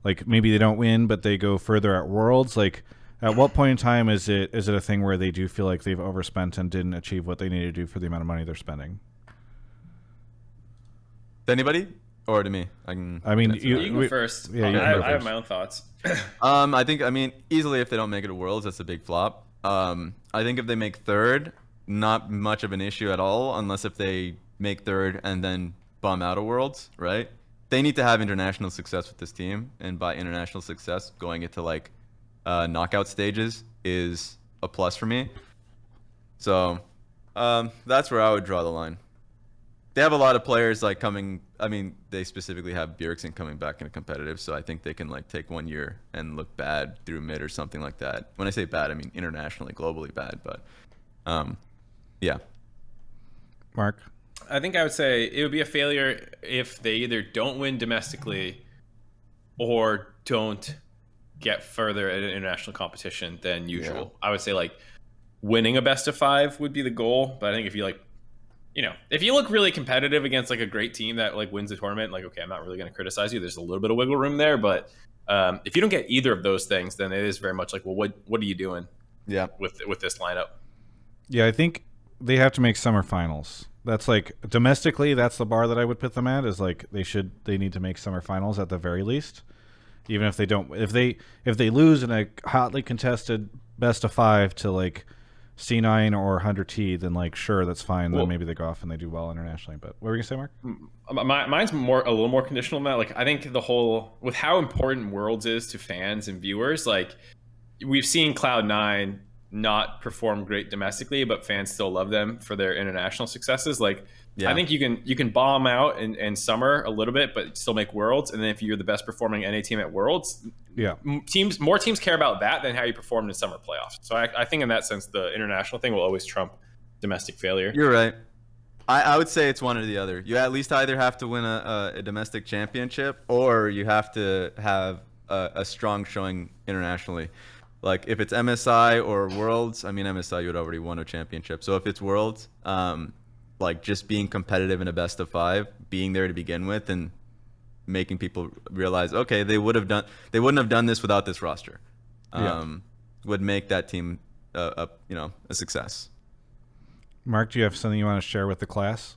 like, maybe they don't win, but they go further at Worlds? Like, at what point in time is it a thing where they do feel like they've overspent and didn't achieve what they need to do for the amount of money they're spending?
To anybody or to me?
You go first.
Yeah,
I have my own thoughts.
I think, easily if they don't make it to Worlds, that's a big flop. I think if they make third, not much of an issue at all, unless if they make third and then bum out of Worlds, right? They need to have international success with this team, and by international success, going into like knockout stages is a plus for me. So that's where I would draw the line. They have a lot of players like coming. They specifically have Bjergsen coming back in a competitive, so I think they can like take 1 year and look bad through mid or something like that. When I say bad, I mean internationally, globally bad. But yeah.
Mark?
I think I would say it would be a failure if they either don't win domestically or don't get further at an international competition than usual. Yeah. I would say like winning a best of 5 would be the goal, but I think if you if you look really competitive against like a great team that like wins the tournament, like, okay, I'm not really going to criticize you. There's a little bit of wiggle room there, but if you don't get either of those things, then it is very much like, well, what are you doing?
Yeah.
With this lineup?
Yeah, I think they have to make summer finals. That's like domestically, that's the bar that I would put them at. Is like they need to make summer finals at the very least. Even if they don't, if they lose in a hotly contested best of 5 to like C9 or 100T, then like sure, that's fine.
Well,
then maybe they go off and they do well internationally. But what were you gonna say, Mark?
Mine's a little more conditional than that. Like I think the whole with how important Worlds is to fans and viewers, like we've seen Cloud9 not perform great domestically, but fans still love them for their international successes. Like
Yeah.
I think you can bomb out in summer a little bit, but still make Worlds. And then if you're the best performing NA team at Worlds,
Yeah,
more teams care about that than how you performed in summer playoffs. So I think in that sense, the international thing will always trump domestic failure.
You're right. I would say it's one or the other. You at least either have to win a domestic championship or you have to have a strong showing internationally. Like if it's MSI or Worlds, I mean MSI you would already won a championship. So if it's Worlds, like just being competitive in a best of 5, being there to begin with, and making people realize, okay, they wouldn't have done this without this roster. Would make that team a success.
Mark, do you have something you want to share with the class?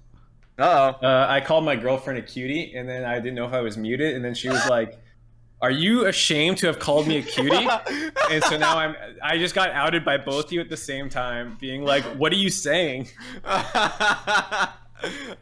I called my girlfriend a cutie, and then I didn't know if I was muted, and then she was like, "Are you ashamed to have called me a cutie?" And so now I just got outed by both of you at the same time, being like, "What are you saying?"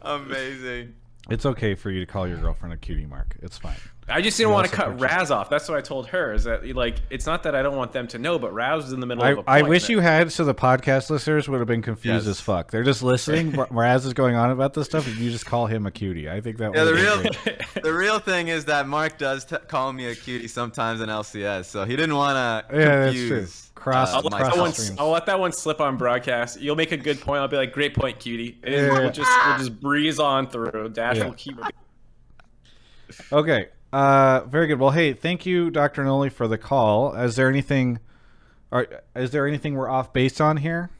Amazing.
It's okay for you to call your girlfriend a cutie, Mark. It's fine.
I just didn't want to
also
cut
purchased-
Raz off. That's what I told her. Is that like it's not that I don't want them to know, but Raz was in the middle of a
I
point
wish
that-
you had, so the podcast listeners would have been confused
Yes.
as fuck. They're just listening. Raz is going on about this stuff, and you just call him a cutie. I think that
Yeah,
would
the
have
real
been great.
the real thing is that Mark does call me a cutie sometimes in LCS, so he didn't want to
Yeah, that's
confuse.
true. Cross-
I'll let,
Myself.
that one,
streams.
I'll let that one slip on broadcast. You'll make a good point. I'll be like, "Great point, cutie." And
Yeah.
we'll just breeze on through. Dash
Yeah.
will keep.
Okay. Very good. Well, hey, thank you, Dr. Nollie, for the call. Is there anything we're off base on here?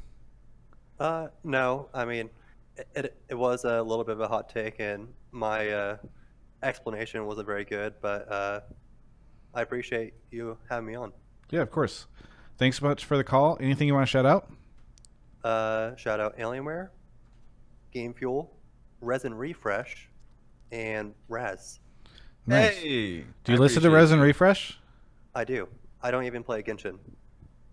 No, I mean, it was a little bit of a hot take, and my explanation wasn't very good, but I appreciate you having me on.
Yeah, of course. Thanks so much for the call. Anything you want to shout out?
Shout out Alienware, Game Fuel, Resin Refresh, and Raz.
Nice.
Hey,
Do you listen to Resin Refresh?
I do. I don't even play Genshin.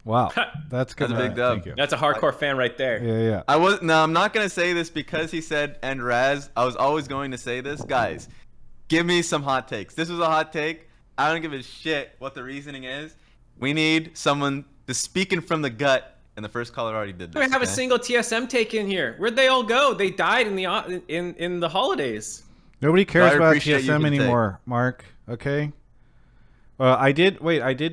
Wow, that's good.
That's a big dub.
Thank you.
That's a hardcore fan right there.
Yeah.
I'm not gonna say this because he said and Raz. I was always going to say this, guys. Give me some hot takes. This was a hot take. I don't give a shit what the reasoning is. We need someone to speaking from the gut, and the first caller already did this.
We don't have a
okay?
single TSM take in here. Where'd they all go? They died in the holidays.
Nobody cares
I
about
appreciate you
TSM
can take.
anymore, Mark. Okay. I did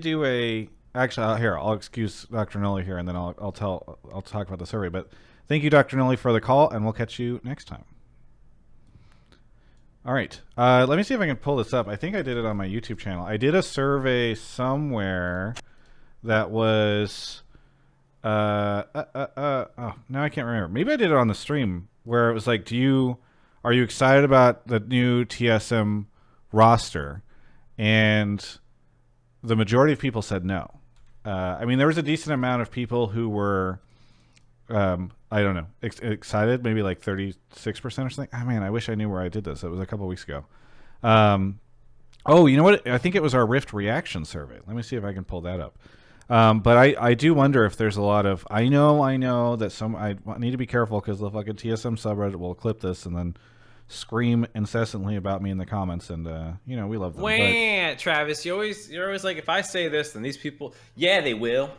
do a. Actually, here I'll excuse Dr. Nollie here, and then I'll talk about the survey. But thank you, Dr. Nollie, for the call, and we'll catch you next time. All right. Let me see if I can pull this up. I think I did it on my YouTube channel. I did a survey somewhere that was. Oh, now I can't remember. Maybe I did it on the stream where it was like, are you excited about the new TSM roster? And the majority of people said no. I mean, there was a decent amount of people who were, I don't know, excited, maybe like 36% or something. Oh, man, I wish I knew where I did this. It was a couple weeks ago. Oh, you know what? I think it was our Rift reaction survey. Let me see if I can pull that up. But I do wonder if there's a lot of, I know that I need to be careful because the fucking TSM subreddit will clip this and then scream incessantly about me in the comments, and we love them.
Wah, Travis, you're always like, if I say this, then these people, yeah, they will.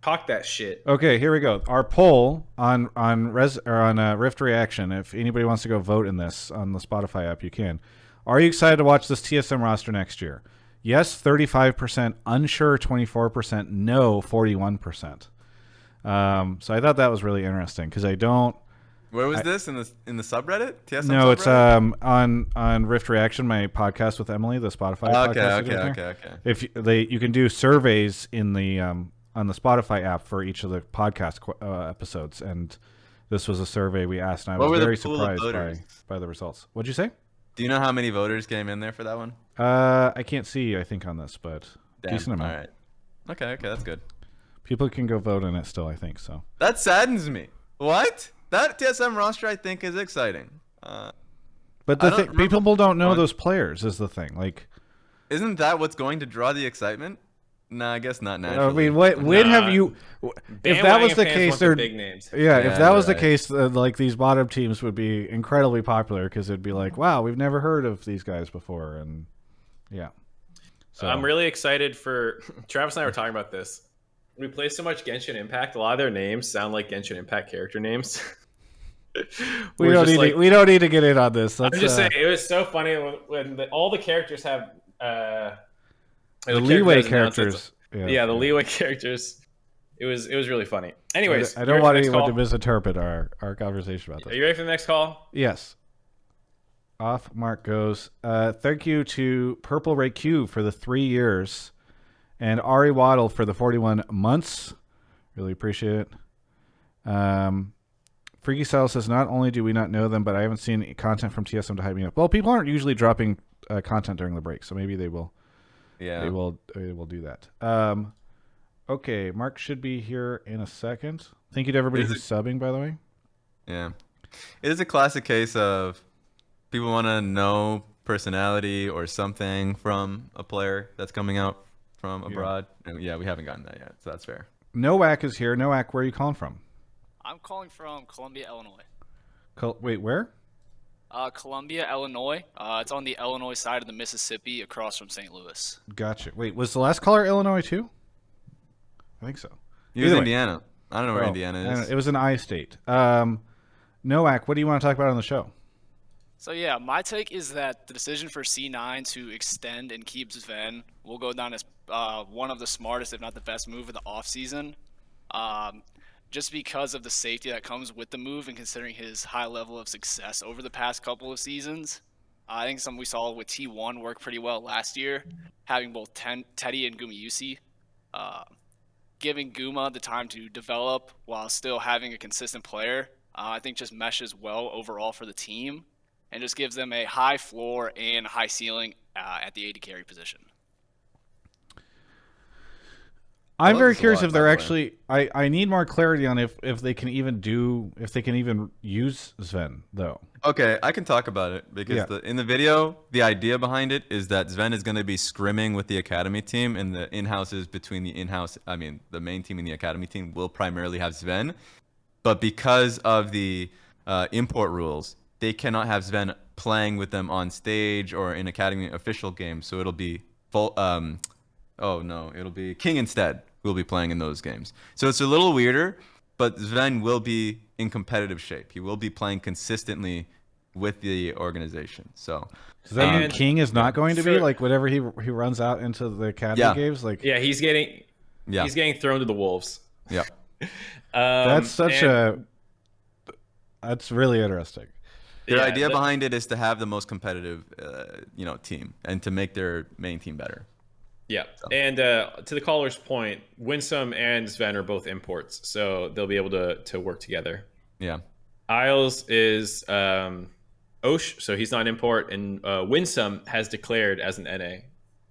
Talk that shit.
Okay, here we go. Our poll on Rift Reaction. If anybody wants to go vote in this on the Spotify app, you can. Are you excited to watch this TSM roster next year? Yes, 35%. Unsure, 24%. No, 41%. So I thought that was really interesting because I don't.
Where was this in the subreddit? TSM
No, it's
subreddit?
on Rift Reaction, my podcast with Emily, the Spotify podcast.
Okay.
If you can do surveys in the on the Spotify app for each of the podcast episodes, and this was a survey we asked, and I was very surprised by the results. What'd you say?
Do you know how many voters came in there for that one?
I can't see, I think, on this, but
Damn.
decent amount.
All right. Okay, that's good.
People can go vote on it still, I think so.
That saddens me. What? That TSM roster, I think, is exciting.
But the thing, people don't know those players is the thing. Like,
isn't that what's going to draw the excitement? No, I guess not naturally.
I mean, when have you? If that was the case, they're
big names.
Yeah, if that was the
right.
case, like these bottom teams would be incredibly popular because it'd be like, wow, we've never heard of these guys before, and yeah. So
I'm really excited for Travis and I were talking about this. We play so much Genshin Impact. A lot of their names sound like Genshin Impact character names.
we don't need to get in on this.
I'm just saying it was so funny when all the characters have
the leeway characters.
Yeah, the leeway characters. It was really funny. Anyways,
I don't want anyone to misinterpret our conversation about this.
Are you ready for the next call?
Yes. Off mark goes. Thank you to Purple Ray Q for the 3 years, and Ari Waddle for the 41 months. Really appreciate it. Freaky Style says, not only do we not know them, but I haven't seen content from TSM to hype me up. Well, people aren't usually dropping content during the break, so maybe they will.
Yeah,
they will do that. Okay, Mark should be here in a second. Thank you to everybody who's subbing, by the way.
Yeah, it is a classic case of people want to know personality or something from a player that's coming out from abroad. And yeah, we haven't gotten that yet, so that's fair.
Nowak is here. Nowak, where are you calling from?
I'm calling from Columbia, Illinois.
Wait, where?
Columbia, Illinois. It's on the Illinois side of the Mississippi, across from St. Louis.
Gotcha. Wait, was the last caller Illinois too? I think so.
He was Indiana. I don't know where Indiana is.
It was an I state. Nowak, what do you want to talk about on the show?
So yeah, my take is that the decision for C9 to extend and keep Zven will go down as one of the smartest, if not the best move of the offseason. Just because of the safety that comes with the move and considering his high level of success over the past couple of seasons. I think something we saw with T1 work pretty well last year, having both Teddy and Gumayusi, giving Guma the time to develop while still having a consistent player, I think just meshes well overall for the team and just gives them a high floor and high ceiling at the AD carry position.
I'm very curious if they're actually. I need more clarity on if they can even use Zven though.
Okay, I can talk about it because in the video, the idea behind it is that Zven is going to be scrimming with the academy team, and the in-houses between the main team and the academy team will primarily have Zven, but because of the import rules, they cannot have Zven playing with them on stage or in academy official games. So it'll be it'll be King instead who will be playing in those games. So it's a little weirder, but Zven will be in competitive shape. He will be playing consistently with the organization. So
does that mean King is not going to be like whatever he runs out into the academy games? Like
he's getting thrown to the wolves.
Yeah.
That's really interesting.
The idea behind it is to have the most competitive team and to make their main team better.
Yeah, and to the caller's point, Winsome and Zven are both imports, so they'll be able to work together.
Yeah.
Isles is Osh, so he's not an import, and Winsome has declared as an NA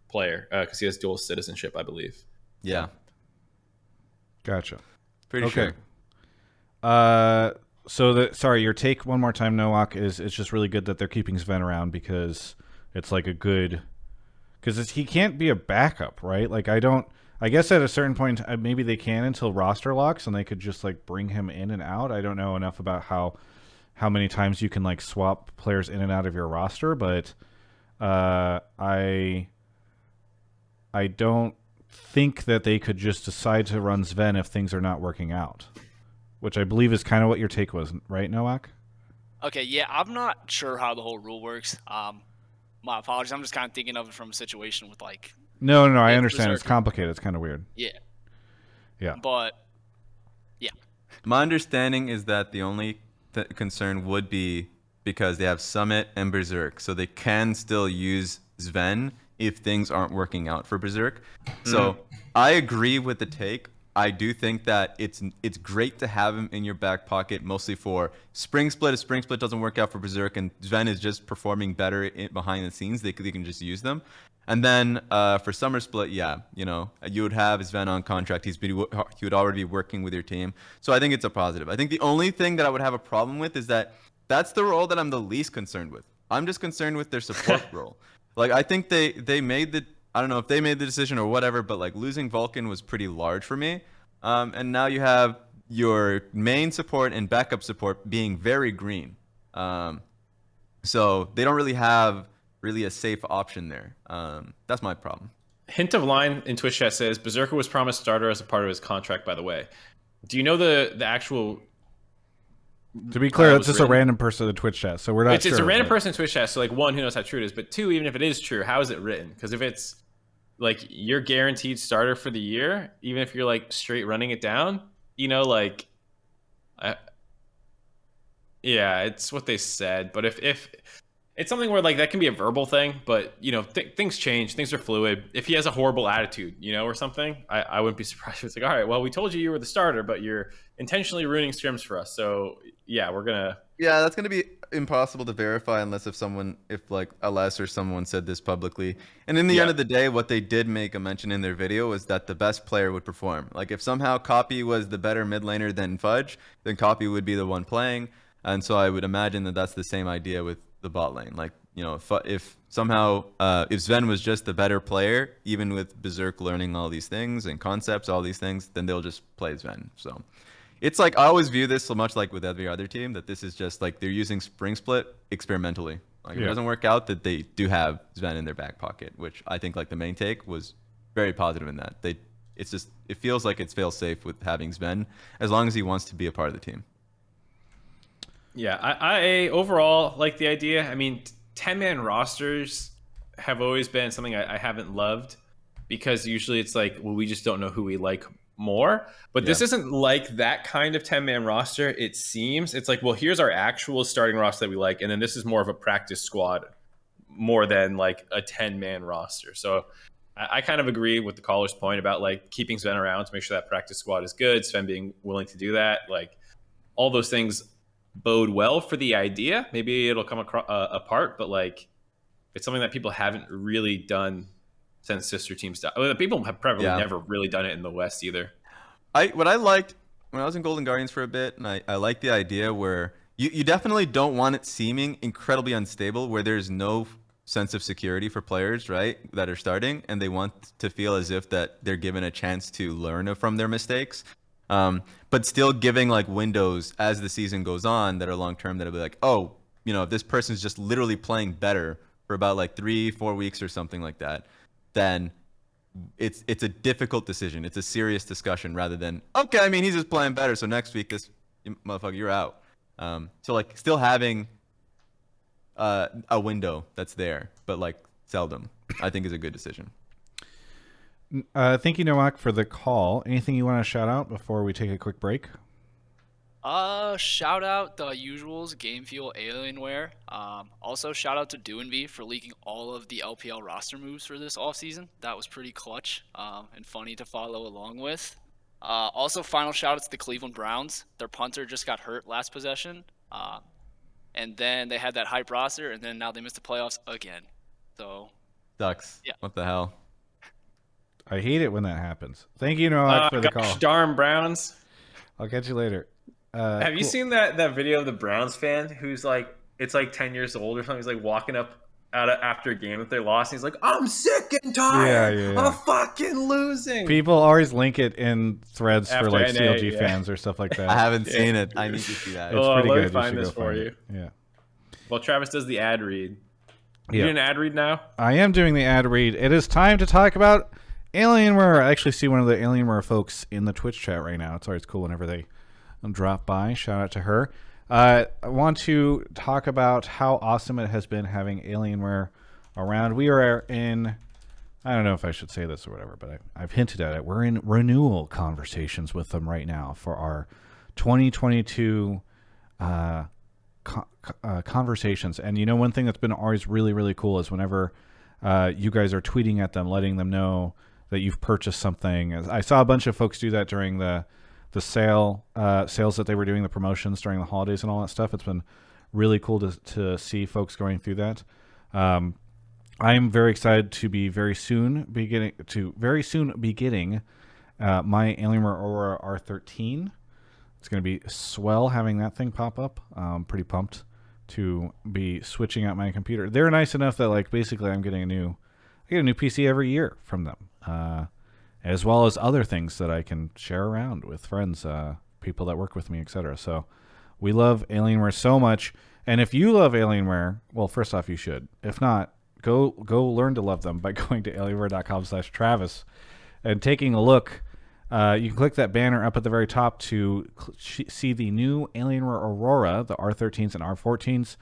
player because he has dual citizenship, I believe.
Yeah.
Gotcha.
Pretty sure.
So your take one more time, Nowak, is it's just really good that they're keeping Zven around because it's like a good. Because he can't be a backup, right? Like I guess at a certain point, maybe they can until roster locks, and they could just like bring him in and out. I don't know enough about how many times you can like swap players in and out of your roster, but I don't think that they could just decide to run Zven if things are not working out, which I believe is kind of what your take was, right, Nowak?
Okay, yeah, I'm not sure how the whole rule works. My apologies. I'm just kind of thinking of it from a situation with like.
No. I understand. It's complicated. It's kind of weird.
Yeah.
Yeah.
But, yeah.
My understanding is that the only concern would be because they have Summit and Berserk, so they can still use Zven if things aren't working out for Berserk. So I agree with the take. I do think that it's great to have him in your back pocket, mostly for Spring Split. If Spring Split doesn't work out for Berserk and Zven is just performing better behind the scenes, they can just use them. And then for summer split, yeah, you would have Zven on contract. He would already be working with your team. So I think it's a positive. I think the only thing that I would have a problem with is that that's the role that I'm the least concerned with. I'm just concerned with their support role. Like, I think they made I don't know if they made the decision or whatever, but like losing Vulcan was pretty large for me. And now you have your main support and backup support being very green. So they don't really have a safe option there. That's my problem.
Hint of line in Twitch chat says Berserker was promised starter as a part of his contract, by the way. Do you know the actual...
To be clear, it's just a random person in the Twitch chat, so we're not sure.
It's a random person in Twitch chat, so like, one, who knows how true it is, but two, even if it is true, how is it written? Because if it's like you're guaranteed starter for the year, even if you're like straight running it down, like, yeah, it's what they said. But if it's something where like that can be a verbal thing, but things change, things are fluid. If he has a horrible attitude, or something, I wouldn't be surprised if it's like, all right, well, we told you were the starter, but you're intentionally ruining scrims for us. So yeah,
that's gonna be impossible to verify unless if like LS or someone said this publicly. And in the end of the day, what they did make a mention in their video was that the best player would perform. Like if somehow Copy was the better mid laner than Fudge, then Copy would be the one playing. And so I would imagine that that's the same idea with the bot lane. Like, if somehow if Zven was just the better player, even with Berserk learning all these things and concepts, all these things, then they'll just play Zven. So it's like, I always view this so much like with every other team, that this is just like they're using Spring Split experimentally. Like, if it doesn't work out, that they do have Zven in their back pocket, which I think like the main take was very positive in that. It feels like it's fail safe with having Zven as long as he wants to be a part of the team.
Yeah, I overall like the idea. I mean, 10-man rosters have always been something I haven't loved, because usually it's like, well, we just don't know who we like more. But this isn't like that kind of 10-man roster, it seems. It's like, well, here's our actual starting roster that we like, and then this is more of a practice squad more than like a 10-man roster. So I kind of agree with the caller's point about like keeping Zven around to make sure that practice squad is good, Zven being willing to do that. Like, all those things bode well for the idea. Maybe it'll come apart, but like, it's something that people haven't really done since Sister Team stuff. People have probably never really done it in the West either.
What I liked when I was in Golden Guardians for a bit, and I liked the idea where you definitely don't want it seeming incredibly unstable, where there's no sense of security for players, right, that are starting, and they want to feel as if that they're given a chance to learn from their mistakes. But still giving like windows as the season goes on that are long term, that'll be like, oh, if this person's just literally playing better for about like 3-4 weeks or something like that, then it's a difficult decision. It's a serious discussion rather than, okay, I mean, he's just playing better, so next week this motherfucker, you're out. So like still having a window that's there, but like seldom, I think is a good decision.
Thank you, Nowak, for the call. Anything you want to shout out before we take a quick break?
Shout out the usuals, Game Fuel, Alienware. Also shout out to Doinv for leaking all of the LPL roster moves for this offseason. That was pretty clutch and funny to follow along with. Also, final shout out to the Cleveland Browns. Their punter just got hurt last possession. And then they had that hype roster, and then now they missed the playoffs again. So
sucks. Yeah. What the hell?
I hate it when that happens. Thank you, Noah, for the call.
Darn Browns.
I'll catch you later.
Have you seen that video of the Browns fan who's like, it's like 10 years old or something? He's like walking up after a game that they lost. And he's like, I'm sick and tired of fucking losing.
People always link it in threads
After
for like
NA,
CLG fans or stuff like that.
I haven't seen it. I need to see that.
It's pretty
let
good.
me find
You
this
should go
for
find
you.
it. Yeah.
Well, Travis does the ad read.
Yeah.
You doing an ad read now?
I am doing the ad read. It is time to talk about Alienware. I actually see one of the Alienware folks in the Twitch chat right now. It's always cool whenever they drop by. Shout out to her. I want to talk about how awesome it has been having Alienware around. We are in, I don't know if I should say this or whatever, but I've hinted at it. We're in renewal conversations with them right now for our 2022 conversations. And you know, one thing that's been always really, really cool is whenever you guys are tweeting at them, letting them know that you've purchased something. I saw a bunch of folks do that during the sales that they were doing, the promotions during the holidays and all that stuff. It's been really cool to see folks going through that. I'm very excited to be very soon beginning my Alienware Aurora R13. It's going to be swell having that thing pop up. I'm pretty pumped to be switching out my computer. They're nice enough that like basically I get a new PC every year from them, as well as other things that I can share around with friends, people that work with me, etc. So we love Alienware so much. And if you love Alienware, well, first off, you should. If not, go learn to love them by going to alienware.com/Travis and taking a look. You can click that banner up at the very top to see the new Alienware Aurora, the R13s and R14s.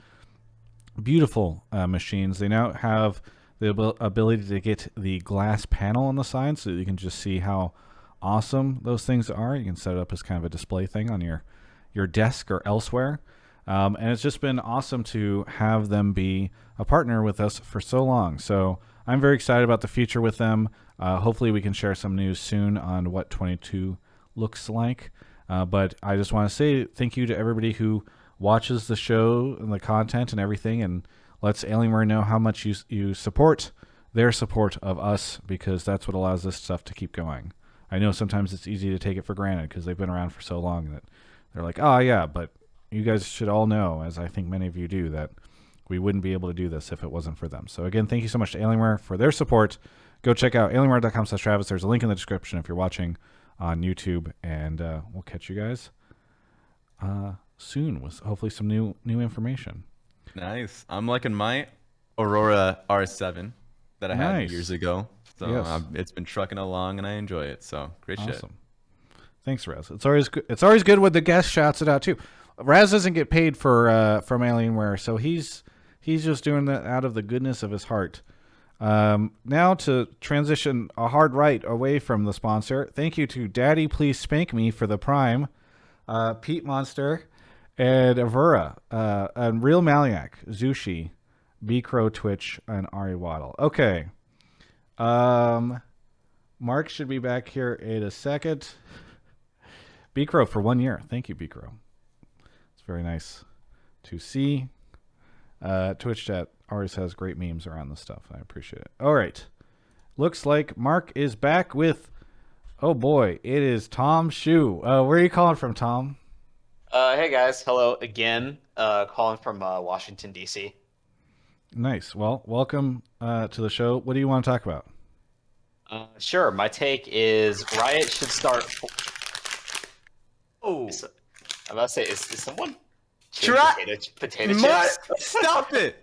Beautiful machines. They now have the ability to get the glass panel on the side so that you can just see how awesome those things are. You can set it up as kind of a display thing on your desk or elsewhere. And it's just been awesome to have them be a partner with us for so long. So I'm very excited about the future with them. Hopefully we can share some news soon on what 22 looks like. But I just want to say thank you to everybody who watches the show and the content and everything, and lets Alienware know how much you support their support of us, because that's what allows this stuff to keep going. I know sometimes it's easy to take it for granted because they've been around for so long that they're like, oh yeah, but you guys should all know, as I think many of you do, that we wouldn't be able to do this if it wasn't for them. So again, thank you so much to Alienware for their support. Go check out alienware.com/Travis. There's a link in the description if you're watching on YouTube, and we'll catch you guys soon with hopefully some new information.
Nice. I'm liking my Aurora R7 that I had years ago. So
yes.
It's been trucking along, and I enjoy it. So great shit.
Awesome. Thanks, Raz. It's always good. It's always good when the guest shouts it out too. Raz doesn't get paid for from Alienware, so he's just doing that out of the goodness of his heart. Now to transition a hard right away from the sponsor. Thank you to Daddy Please Spank Me for the Prime, Pete Monster, and Avura, and Real Maliak, Zushi, B Crow Twitch, and Ari Waddle. Okay. Mark should be back here in a second. B Crow for 1 year. Thank you, B Crow. It's very nice to see. Twitch chat always has great memes around this stuff. I appreciate it. All right. Looks like Mark is back with, oh boy, it is TomShoe. Where are you calling from, Tom?
Hey guys, hello again. Calling from Washington, D.C.
Nice. Well, welcome to the show. What do you want to talk about?
Sure. My take is Riot should start. I'm about to say, is someone potato chips?
Stop it!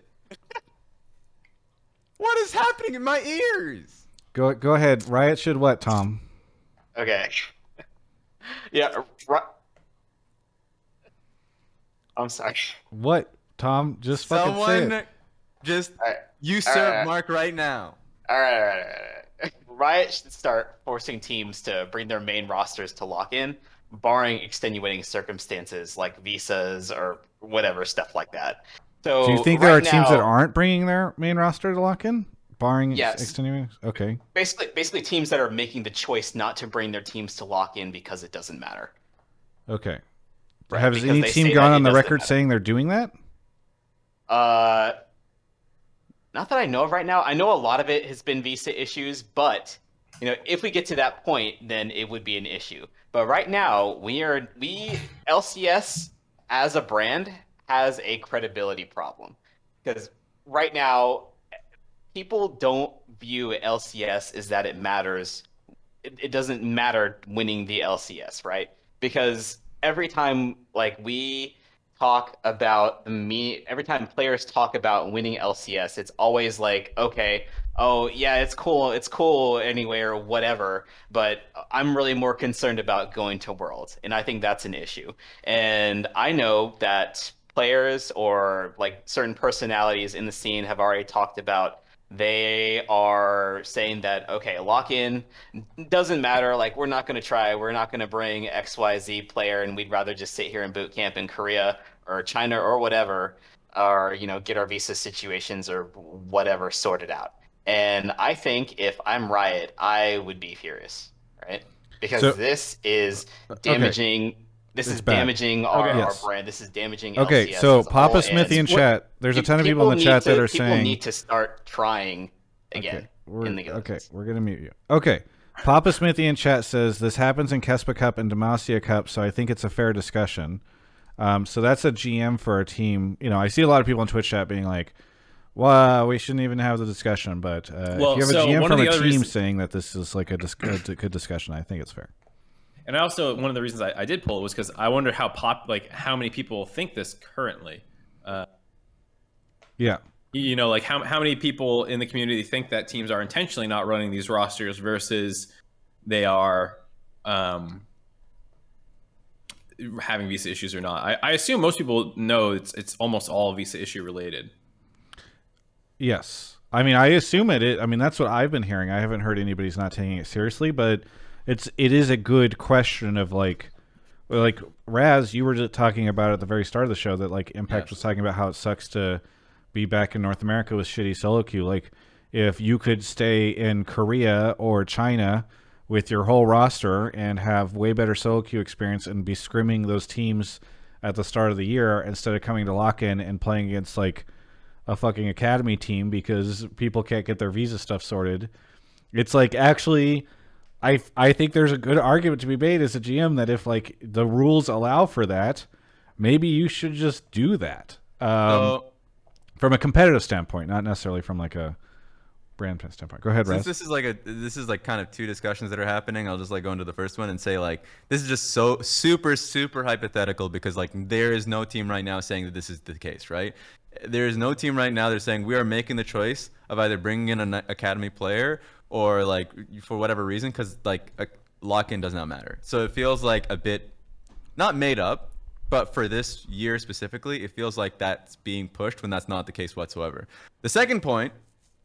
What is happening in my ears?
Go ahead. Riot should what, Tom?
Okay. Yeah. I'm sorry.
What, Tom? Just fucking say
Someone
it.
just
All right.
usurp Mark right now.
All right. Riot should start forcing teams to bring their main rosters to lock in, barring extenuating circumstances like visas or whatever, stuff like that. So
do you think there are teams that aren't bringing their main roster to lock in? Barring extenuating? Okay.
Basically teams that are making the choice not to bring their teams to lock in because it doesn't matter.
Okay.
Right,
has any team gone on the record saying they're doing that?
Not that I know of right now. I know a lot of it has been visa issues, but if we get to that point, then it would be an issue. But right now, LCS as a brand has a credibility problem, because right now people don't view LCS as that it matters. It doesn't matter winning the LCS, right? Because every time every time players talk about winning LCS, it's always like, okay, oh yeah, it's cool anyway or whatever, but I'm really more concerned about going to Worlds, and I think that's an issue. And I know that players or certain personalities in the scene have already talked about, they are saying that, okay, lock in doesn't matter, we're not going to bring XYZ player, and we'd rather just sit here in boot camp in Korea or China or whatever, or get our visa situations or whatever sorted out. And I think if I'm Riot, I would be furious, right? Because this is damaging This
It's
is
bad.
damaging our
Yes.
brand. This is damaging
Okay,
LCS
so
as a
Papa
whole,
Smithy in
and
chat. There's a ton of people in the
need
chat that
to-
are
people
saying.
need to start trying again in the
Okay,
games.
we're gonna mute you. Okay, Papa Smithy in chat says this happens in Kespa Cup and Demacia Cup, so I think it's a fair discussion. So that's a GM for a team. You know, I see a lot of people in Twitch chat being like, "Well, we shouldn't even have the discussion." But
Well,
if you have a
so
GM
one of
from
the
a
other
team
reasons-
saying that this is like a good discussion, I think it's fair.
And I also, one of the reasons I did pull it was because I wonder how many people think this currently.
Yeah.
You know, like how many people in the community think that teams are intentionally not running these rosters versus they are having visa issues or not. I assume most people know it's almost all visa issue related.
Yes. I mean, I assume I mean, that's what I've been hearing. I haven't heard anybody's not taking it seriously, but it is a good question of like Raz, you were just talking about at the very start of the show that like Impact was talking about how it sucks to be back in North America with shitty solo queue. Like if you could stay in Korea or China with your whole roster and have way better solo queue experience and be scrimming those teams at the start of the year instead of coming to lock-in and playing against like a fucking academy team because people can't get their visa stuff sorted. It's like actually I think there's a good argument to be made as a GM that if like the rules allow for that, maybe you should just do that. From a competitive standpoint, not necessarily from like a brand standpoint. Go ahead, Raz.
Since this is like kind of two discussions that are happening, I'll just like go into the first one and say like this is just so super hypothetical because like there is no team right now saying that this is the case, right? There is no team right now that's saying we are making the choice of either bringing in an academy player or like for whatever reason because like a lock-in does not matter. So it feels like a bit not made up, but for this year specifically, it feels like that's being pushed when that's not the case whatsoever. The second point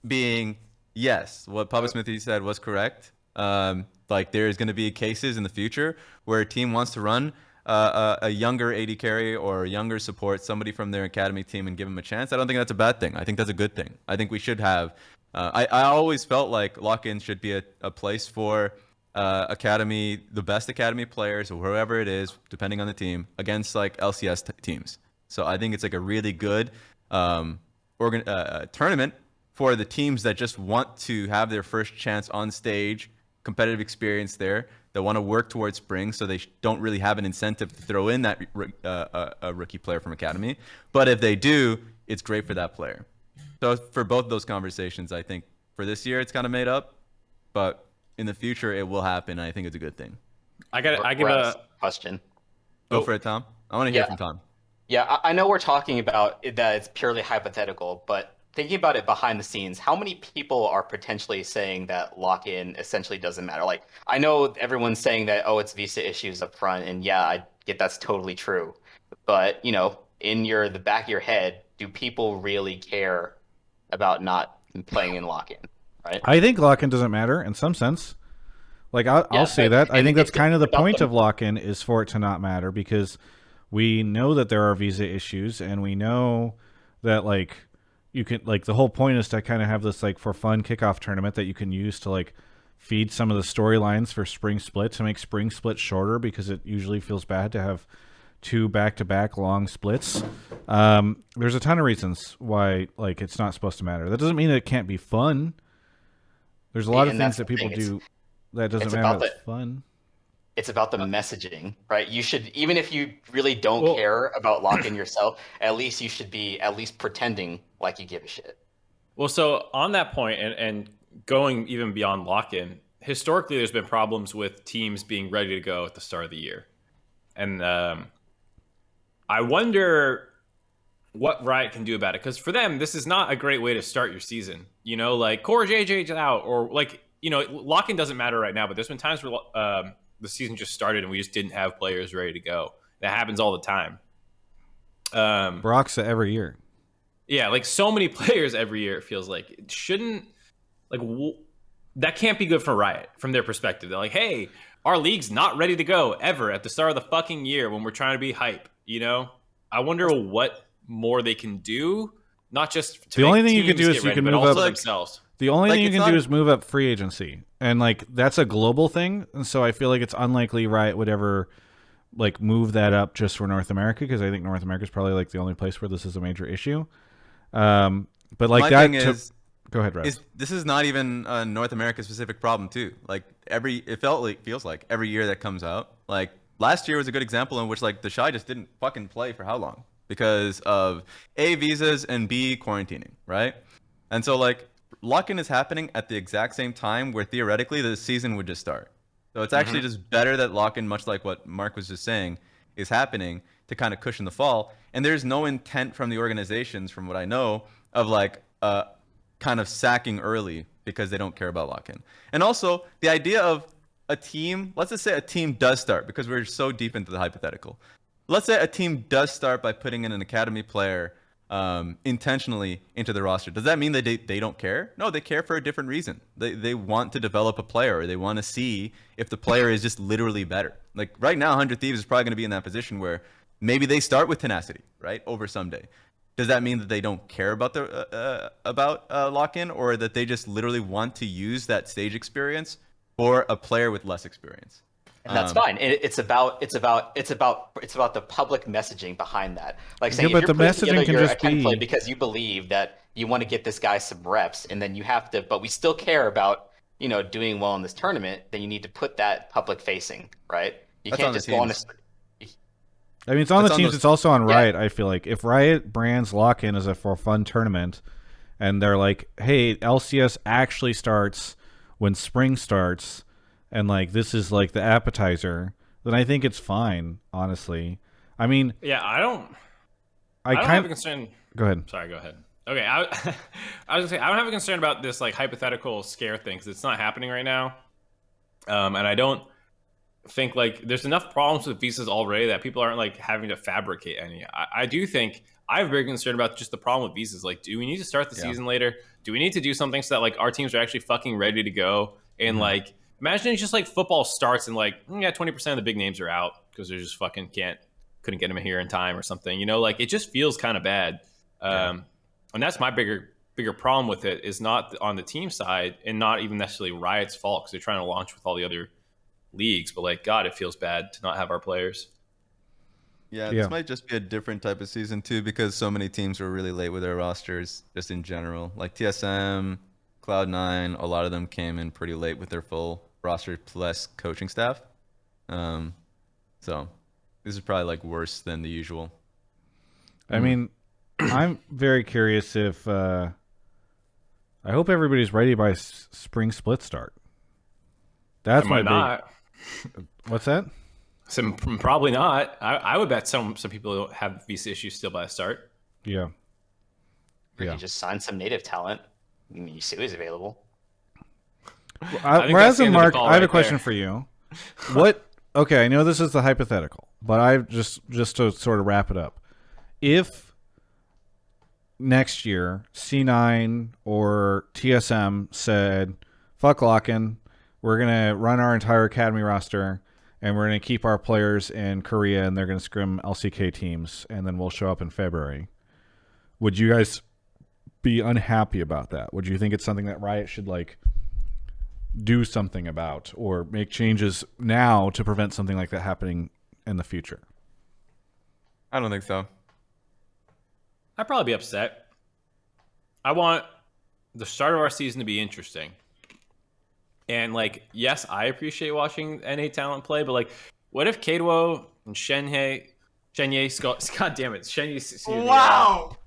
being, yes, what Papa Smithy said was correct. Like there's going to be cases in the future where a team wants to run a younger AD carry or a younger support, somebody from their academy team, and give them a chance. I don't think that's a bad thing. I think that's a good thing. I think we should have. I always felt like lock-in should be a place for academy, the best academy players or whoever it is, depending on the team, against like LCS teams. So I think it's like a really good tournament for the teams that just want to have their first chance on stage, competitive experience there, that want to work towards spring, so they don't really have an incentive to throw in that a rookie player from academy. But if they do, it's great for that player. So for both those conversations, I think for this year it's kind of made up, but in the future it will happen. And I think it's a good thing.
I give a
question.
Go for it, Tom. I want to hear from Tom.
Yeah, I know we're talking about that it's purely hypothetical, but thinking about it behind the scenes, how many people are potentially saying that lock-in essentially doesn't matter? Like, I know everyone's saying that, oh, it's visa issues up front, and yeah, I get that's totally true. But, you know, in the back of your head, do people really care about not playing in lock-in, right?
I think lock-in doesn't matter in some sense. Like I'll say that. I think that's kind of the point of lock-in is for it to not matter because we know that there are visa issues and we know that like you can like the whole point is to kind of have this like for fun kickoff tournament that you can use to like feed some of the storylines for spring split to make spring split shorter because it usually feels bad to have two back-to-back long splits. There's a ton of reasons why like it's not supposed to matter. That doesn't mean that it can't be fun. There's a lot of things that people do that doesn't matter. That's fun.
It's about the messaging, right? You should, even if you really don't care about lock-in yourself, at least you should be at least pretending like you give a shit.
Well, so on that point, and going even beyond lock-in, historically there's been problems with teams being ready to go at the start of the year. And I wonder what Riot can do about it. Because for them, this is not a great way to start your season. You know, like Core JJ's out, or like, you know, lock-in doesn't matter right now, but there's been times where the season just started and we just didn't have players ready to go. That happens all the time.
Broxah every year.
Yeah, like so many players every year, it feels like. It shouldn't, like, that can't be good for Riot from their perspective. They're like, hey, our league's not ready to go ever at the start of the fucking year when we're trying to be hype, you know? I wonder what more they can do, not just to
the only thing you can do is you can move up
themselves.
The only thing you can do is move up free agency. And like that's a global thing. And so I feel like it's unlikely Riot would ever like move that up just for North America, because I think North America is probably like the only place where this is a major issue. But like
My
that.
thing is,
go ahead, Rev.
this is not even a North America specific problem too. Like feels like every year that comes out. Like last year was a good example in which like the Shy just didn't fucking play for how long because of A, visas, and B, quarantining, right? And so like lock-in is happening at the exact same time where theoretically the season would just start. So it's actually just better that lock-in, much like what Mark was just saying, is happening to kind of cushion the fall. And there's no intent from the organizations, from what I know, of like kind of sacking early because they don't care about lock-in. And also the idea of a team, let's just say a team does start, because we're so deep into the hypothetical. Let's say a team does start by putting in an academy player intentionally into the roster. Does that mean that they don't care? No, they care for a different reason. They want to develop a player, or they want to see if the player is just literally better. Like right now, 100 Thieves is probably going to be in that position where maybe they start with tenacity, right, over someday. Does that mean that they don't care about lock-in, or that they just literally want to use that stage experience for a player with less experience?
And that's fine. It's about the public messaging behind that. Like saying,
Yeah, but
if you're
the
putting
messaging
together
can
your
just
account play
be
because you believe that you want to get this guy some reps, and then you have to, but we still care about doing well in this tournament. Then you need to put that public facing, right? You
That's
can't
on the
just go on a.
teams.
I mean, it's on the
That's on
teams.
those-
It's also on
Yeah.
Riot. I feel like if Riot brands lock-in as a for fun tournament, and they're like, "Hey, LCS actually starts when spring starts," and like this is like the appetizer, then I think it's fine. Honestly, I mean,
Yeah, I don't
I
have
kind
a concern.
go ahead.
Sorry, go ahead. Okay, I was gonna say I don't have a concern about this like hypothetical scare thing because it's not happening right now, and I don't think like there's enough problems with visas already that people aren't like having to fabricate any. I do think I have a big concern about just the problem with visas. Like, do we need to start the season later? Do we need to do something so that like our teams are actually fucking ready to go? And like, imagine it's just like football starts and like 20% of the big names are out because they just fucking couldn't get them here in time or something. Like it just feels kind of bad. And that's my bigger problem with it, is not on the team side and not even necessarily Riot's fault because they're trying to launch with all the other leagues, but like God, it feels bad to not have our players.
Yeah, this might just be a different type of season too, because so many teams were really late with their rosters just in general. Like TSM, Cloud9, a lot of them came in pretty late with their full roster plus coaching staff. So this is probably like worse than the usual.
I mean, I'm very curious if I hope everybody's ready by spring split start. That's my
not.
What's that?
Probably not. I would bet some people have visa issues still by the start.
Yeah.
You just sign some native talent. You see who's available.
Raz and Mark, I have a question for you. Okay, I know this is the hypothetical, but I just to sort of wrap it up. If next year C9 or TSM said, fuck lock-in, we're going to run our entire academy roster and we're going to keep our players in Korea and they're going to scrim LCK teams and then we'll show up in February, would you guys be unhappy about that? Would you think it's something that Riot should like do something about or make changes now to prevent something like that happening in the future?
I don't think so.
I'd probably be upset. I want the start of our season to be interesting. And like, yes, I appreciate watching NA talent play, but like, what if Kaidwo and Shenye, God damn it, Shenye.
Wow.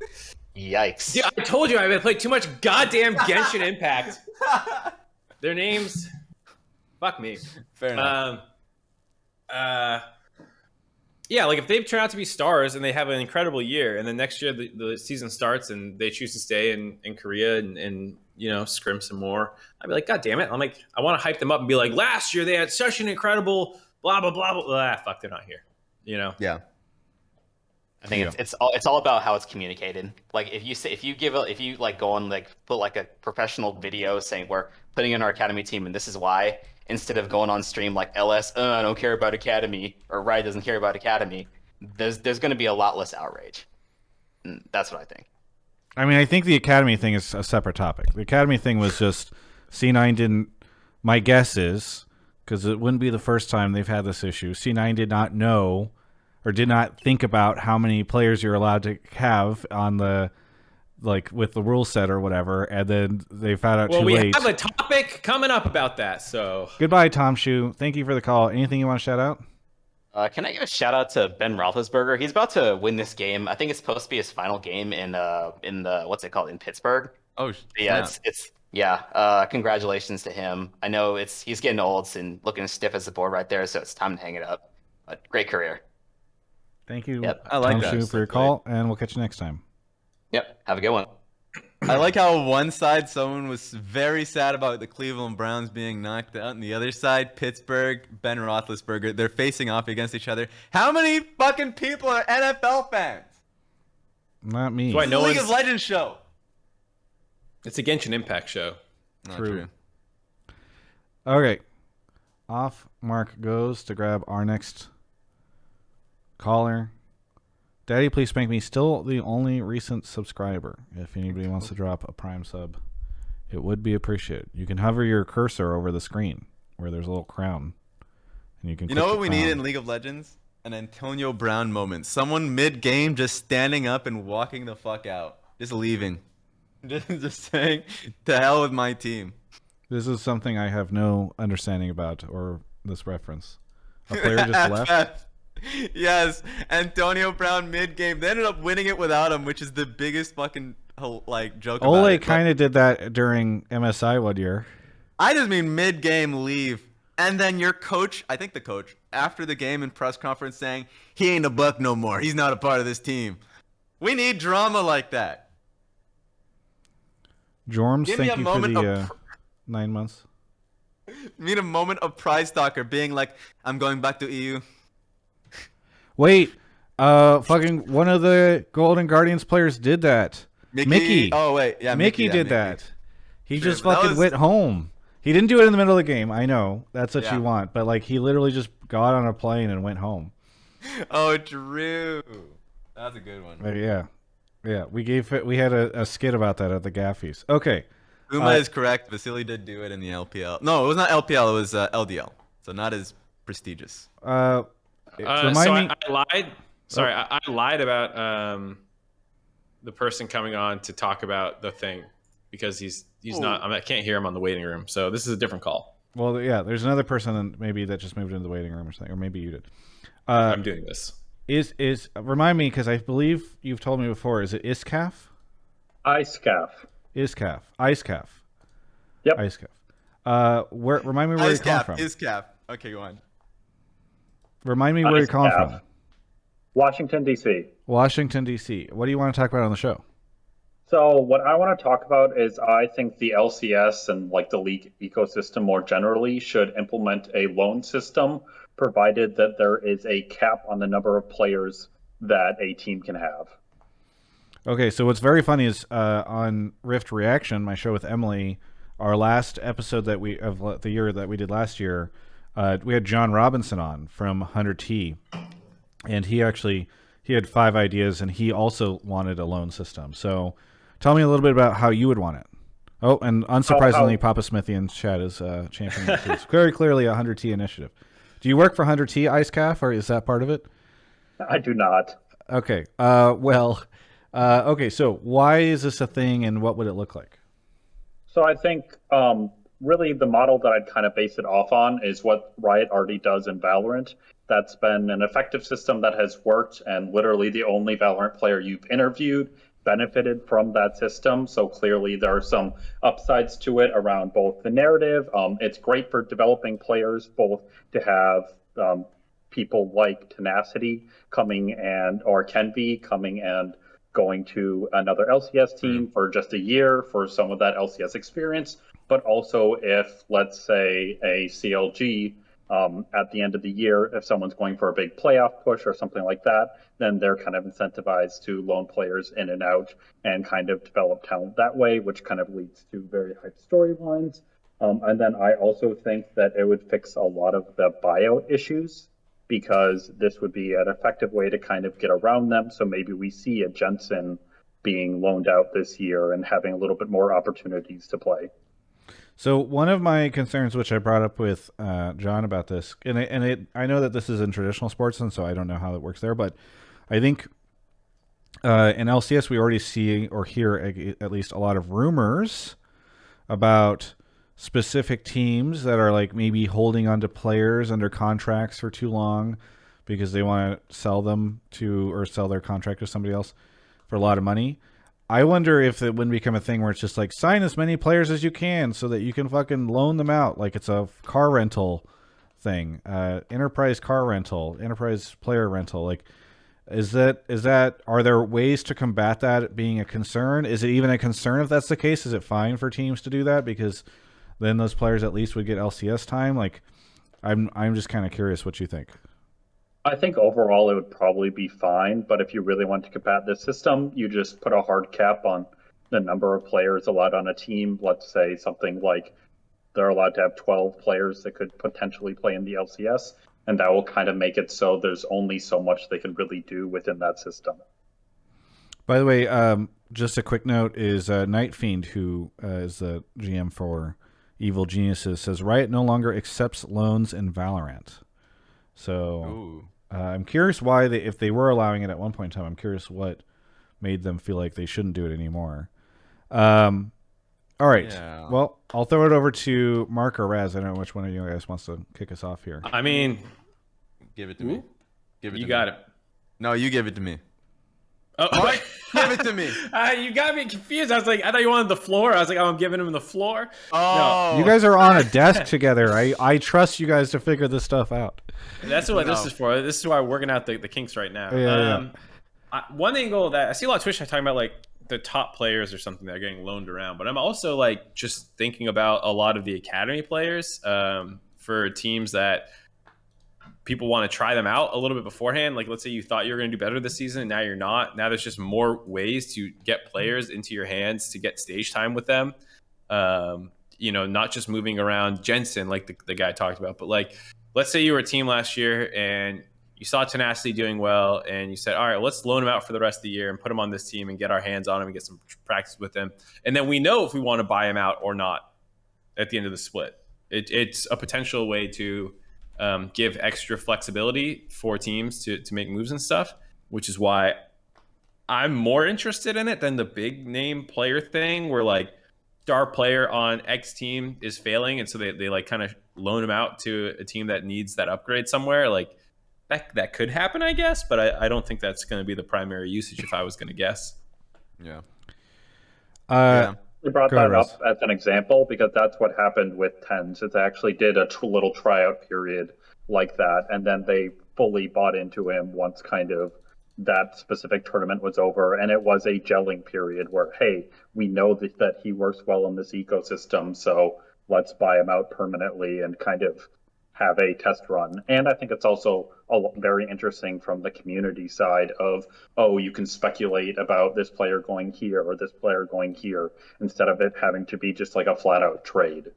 Yikes.
Dude, I told you I played too much goddamn Genshin Impact. Their names, fuck me.
Fair enough.
Yeah, like if they turn out to be stars and they have an incredible year, and then next year the season starts and they choose to stay in Korea and scrim some more, I'd be like, God damn it! I'm like, I want to hype them up and be like, last year they had such an incredible blah blah blah blah. Fuck, they're not here.
Yeah.
I think it's all about how it's communicated. Like if you like go on like put like a professional video saying we're putting in our academy team and this is why, instead of going on stream like LS, I don't care about academy, or Riot doesn't care about academy, there's going to be a lot less outrage. And that's what I think.
I mean, I think the academy thing is a separate topic. The academy thing was just C9 didn't. My guess is because it wouldn't be the first time they've had this issue. C9 did not know or did not think about how many players you're allowed to have on the with the rule set or whatever, and then they found out too late.
Well, we have a topic coming up about that, so...
Goodbye, TomShoe. Thank you for the call. Anything you want to shout out?
Can I give a shout out to Ben Roethlisberger? He's about to win this game. I think it's supposed to be his final game in the what's it called, in Pittsburgh.
Oh,
yeah, congratulations to him. I know he's getting old and looking as stiff as the board right there, so it's time to hang it up. But great career.
Thank you,
Yep.
I like
TomShoe,
that.
for your call, and we'll catch you next time.
Yep. Have a good one.
I like how one side someone was very sad about the Cleveland Browns being knocked out, and the other side, Pittsburgh, Ben Roethlisberger, they're facing off against each other. How many fucking people are NFL fans?
Not me.
That's why no
League
one's...
of Legends show.
It's a Genshin Impact show.
Not
True. Okay. Off Mark goes to grab our next caller. Daddy, please spank me. Still the only recent subscriber. If anybody wants to drop a Prime sub, it would be appreciated. You can hover your cursor over the screen where there's a little crown, and you can.
You know what we need in League of Legends? An Antonio Brown moment. Someone mid-game just standing up and walking the fuck out. Just leaving. Just saying, to hell with my team.
This is something I have no understanding about, or this reference. A player just left.
Yes, Antonio Brown mid-game. They ended up winning it without him, which is the biggest fucking joke about
Ole
it.
kind of did that during MSI one year.
I just mean mid-game leave. And then your coach, I think the coach, after the game in press conference saying, he ain't a Buck no more. He's not a part of this team. We need drama like that.
Jorms,
Give me
thank
a
you for
moment
the 9 months.
Need a moment of Pride Stalker being like, I'm going back to EU.
Wait, fucking one of the Golden Guardians players did that. Mickey.
Oh, wait. Yeah,
Mickey did
Mickey.
that. He
Sure,
just
but that
fucking
was-
went home. He didn't do it in the middle of the game. I know. That's what
Yeah.
you want. But, he literally just got on a plane and went home.
Oh, Drew. That's a good one.
Yeah. Yeah. We had a skit about that at the Gaffies. Okay.
Uma is correct. Vasily did do it in the LPL. No, it was not LPL. It was LDL. So not as prestigious.
Remind me.
I lied. Sorry, I lied about the person coming on to talk about the thing because he's not. I can't hear him on the waiting room. So this is a different call.
Well, yeah, there's another person maybe that just moved into the waiting room or something, or maybe you did.
I'm doing this.
Remind me, because I believe you've told me before. Is it iscaf?
iscaf.
Iscaf.
Yep.
Iscaf. Remind me where you're calling from.
Iscaf. Okay, go on.
Remind me where you're calling
Iscaf.
from.
Washington, D.C.
Washington, D.C. What do you want to talk about on the show?
So what I want to talk about is I think the LCS and the league ecosystem more generally should implement a loan system, provided that there is a cap on the number of players that a team can have.
Okay, so what's very funny is on Rift Reaction, my show with Emily, our last episode of the year that we did last year, we had John Robinson on from 100T, and he had 5 ideas, and he also wanted a loan system. So tell me a little bit about how you would want it. Oh, and unsurprisingly, Papa Smithy in chat is championing it. It's very clearly a 100T initiative. Do you work for 100T, IceCaf, or is that part of it?
I do not.
Okay. Okay, so why is this a thing, and what would it look like?
So I think really the model that I'd kind of base it off on is what Riot already does in Valorant. That's been an effective system that has worked, and literally the only Valorant player you've interviewed benefited from that system. So clearly there are some upsides to it around both the narrative. It's great for developing players, both to have people like Tenacity coming or Kenby coming and going to another LCS team for just a year for some of that LCS experience, but also if, let's say, a CLG at the end of the year, if someone's going for a big playoff push or something like that, then they're kind of incentivized to loan players in and out and kind of develop talent that way, which kind of leads to very hype storylines. And then I also think that it would fix a lot of the buyout issues, because this would be an effective way to kind of get around them. So maybe we see a Jensen being loaned out this year and having a little bit more opportunities to play.
So one of my concerns, which I brought up with John about this, I know that this is in traditional sports, and so I don't know how it works there, but I think in LCS we already see or hear at least a lot of rumors about specific teams that are like maybe holding onto players under contracts for too long because they want to sell them to or sell their contract to somebody else for a lot of money. I wonder if it wouldn't become a thing where it's just like sign as many players as you can so that you can fucking loan them out like it's a car rental thing, enterprise car rental, enterprise player rental. Like, is that are there ways to combat that being a concern? Is it even a concern if that's the case? Is it fine for teams to do that because then those players at least would get LCS time? Like, I'm just kind of curious what you think.
I think overall it would probably be fine, but if you really want to combat this system, you just put a hard cap on the number of players allowed on a team. Let's say something like they're allowed to have 12 players that could potentially play in the LCS, and that will kind of make it so there's only so much they can really do within that system.
By the way, just a quick note is Night Fiend, who is the GM for Evil Geniuses, says Riot no longer accepts loans in Valorant. So I'm curious why if they were allowing it at one point in time, I'm curious what made them feel like they shouldn't do it anymore. All right. Yeah. Well, I'll throw it over to Mark or Raz. I don't know which one of you guys wants to kick us off here.
I mean,
give it to me. Give it.
You
to
got
me.
it.
No, you give it to me.
Oh,
Mark, give it to me.
You got me confused. I was like, I thought you wanted the floor. I was like, oh, I'm giving him the floor.
Oh,
no. You guys are on a desk together. I trust you guys to figure this stuff out.
That's what this is for. This is why we're working out the kinks right now.
Yeah.
One angle that I see a lot of Twitch talking about, like the top players or something that are getting loaned around, but I'm also like just thinking about a lot of the academy players for teams that people want to try them out a little bit beforehand. Like, let's say you thought you were going to do better this season and now you're not. Now there's just more ways to get players into your hands to get stage time with them. Not just moving around Jensen like the guy talked about, but like, let's say you were a team last year and you saw Tenacity doing well and you said, all right, let's loan him out for the rest of the year and put him on this team and get our hands on him and get some practice with him. And then we know if we want to buy him out or not at the end of the split. It's a potential way to give extra flexibility for teams to make moves and stuff, which is why I'm more interested in it than the big name player thing where like star player on X team is failing. And so they like kind of loan him out to a team that needs that upgrade somewhere. Like that could happen, I guess, but I don't think that's going to be the primary usage if I was going to guess.
Yeah.
We brought that up as an example because that's what happened with TENS. It actually did a little tryout period like that, and then they fully bought into him once kind of that specific tournament was over, and it was a gelling period where, hey, we know that he works well in this ecosystem, so let's buy him out permanently and kind of have a test run. And I think it's also very interesting from the community side of, oh, you can speculate about this player going here or this player going here instead of it having to be just like a flat out trade.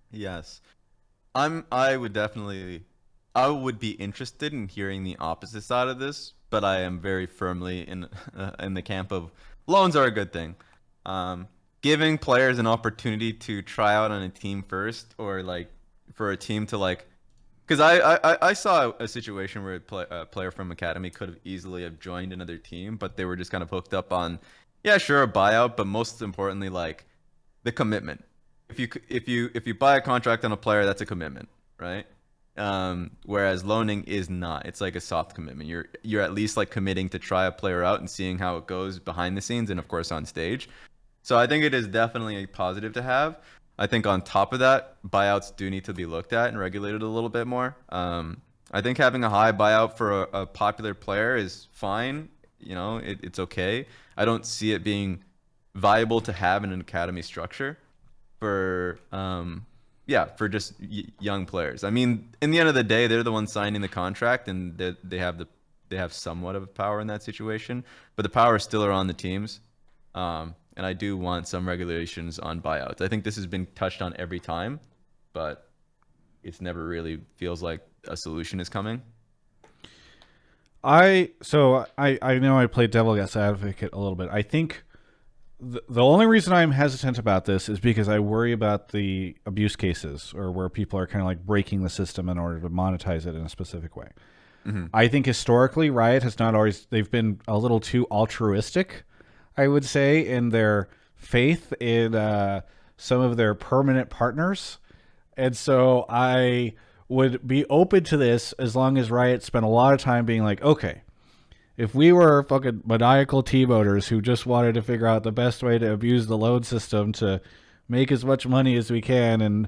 Yes. I would be interested in hearing the opposite side of this, but I am very firmly in the camp of loans are a good thing. Giving players an opportunity to try out on a team first, or like for a team to like, because I saw a situation where a player from Academy could have easily have joined another team, but they were just kind of hooked up on, yeah, sure, a buyout, but most importantly, like the commitment. If you buy a contract on a player, that's a commitment, right? Whereas loaning is not. It's like a soft commitment. You're at least like committing to try a player out and seeing how it goes behind the scenes and of course on stage. So I think it is definitely a positive to have. I think on top of that, buyouts do need to be looked at and regulated a little bit more. I think having a high buyout for a popular player is fine. It's okay. I don't see it being viable to have in an academy structure for just young players. I mean, in the end of the day, they're the ones signing the contract, and they have somewhat of power in that situation. But the power still are on the teams. And I do want some regulations on buyouts. I think this has been touched on every time, but it's never really feels like a solution is coming.
I know I played devil's advocate a little bit. I think the only reason I'm hesitant about this is because I worry about the abuse cases or where people are kind of like breaking the system in order to monetize it in a specific way. I think historically Riot has not always, they've been a little too altruistic, I would say, in their faith in some of their permanent partners. And so I would be open to this as long as Riot spent a lot of time being like, okay, if we were fucking maniacal team owners who just wanted to figure out the best way to abuse the load system to make as much money as we can, and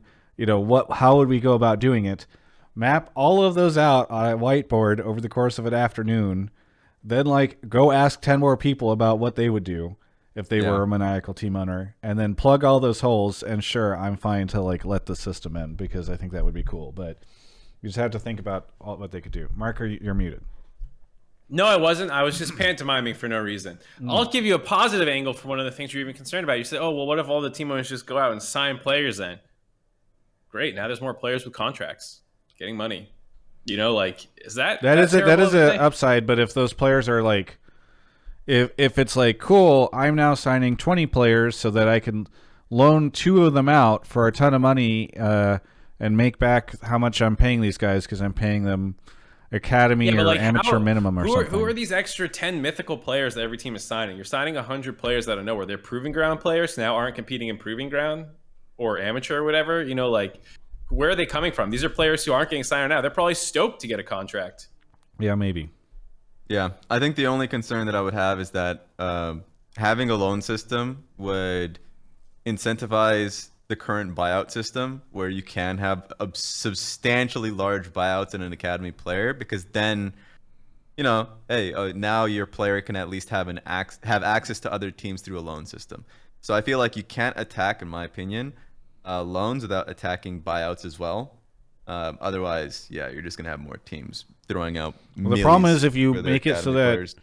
how would we go about doing it? Map all of those out on a whiteboard over the course of an afternoon, then go ask 10 more people about what they would do if they were a maniacal team owner, and then plug all those holes. And sure, I'm fine to let the system in because I think that would be cool. But you just have to think about what they could do. Mark, you're muted.
No, I wasn't. I was just pantomiming for no reason. I'll give you a positive angle for one of the things you're even concerned about. You said, oh, well, what if all the team owners just go out and sign players then? Great. Now there's more players with contracts getting money. Is that
is an upside, but if those players are if it's cool, I'm now signing 20 players so that I can loan 2 of them out for a ton of money and make back how much I'm paying these guys because I'm paying them academy or amateur minimum or something.
Who are these extra 10 mythical players that every team is signing? You're signing 100 players out of nowhere. They're proving ground players now, aren't competing in proving ground or amateur or whatever. Where are they coming from? These are players who aren't getting signed now. They're probably stoked to get a contract.
Yeah, maybe.
Yeah, I think the only concern that I would have is that having a loan system would incentivize the current buyout system where you can have a substantially large buyouts in an academy player, because then, now your player can at least have access to other teams through a loan system. So I feel like you can't attack, in my opinion, loans without attacking buyouts as well. Otherwise, you're just going to have more teams throwing out
millions. The problem is if you make it so that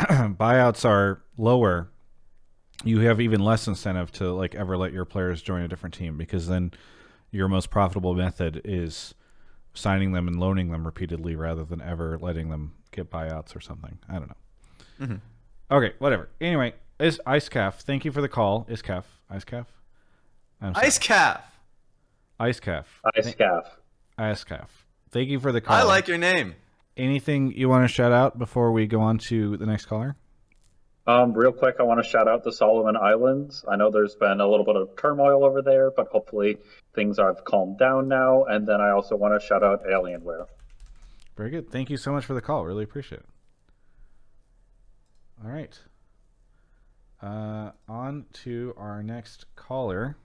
buyouts are lower, you have even less incentive to ever let your players join a different team, because then your most profitable method is signing them and loaning them repeatedly rather than ever letting them get buyouts or something. I don't know. Okay, whatever. Anyway, iscaf, thank you for the call. Iscaf.
iscaf.
Thank you for the call.
I like your name.
Anything you want to shout out before we go on to the next caller?
Real quick, I want to shout out the Solomon Islands. I know there's been a little bit of turmoil over there, but hopefully things have calmed down now. And then I also want to shout out Alienware.
Very good. Thank you so much for the call. Really appreciate it. All right. On to our next caller.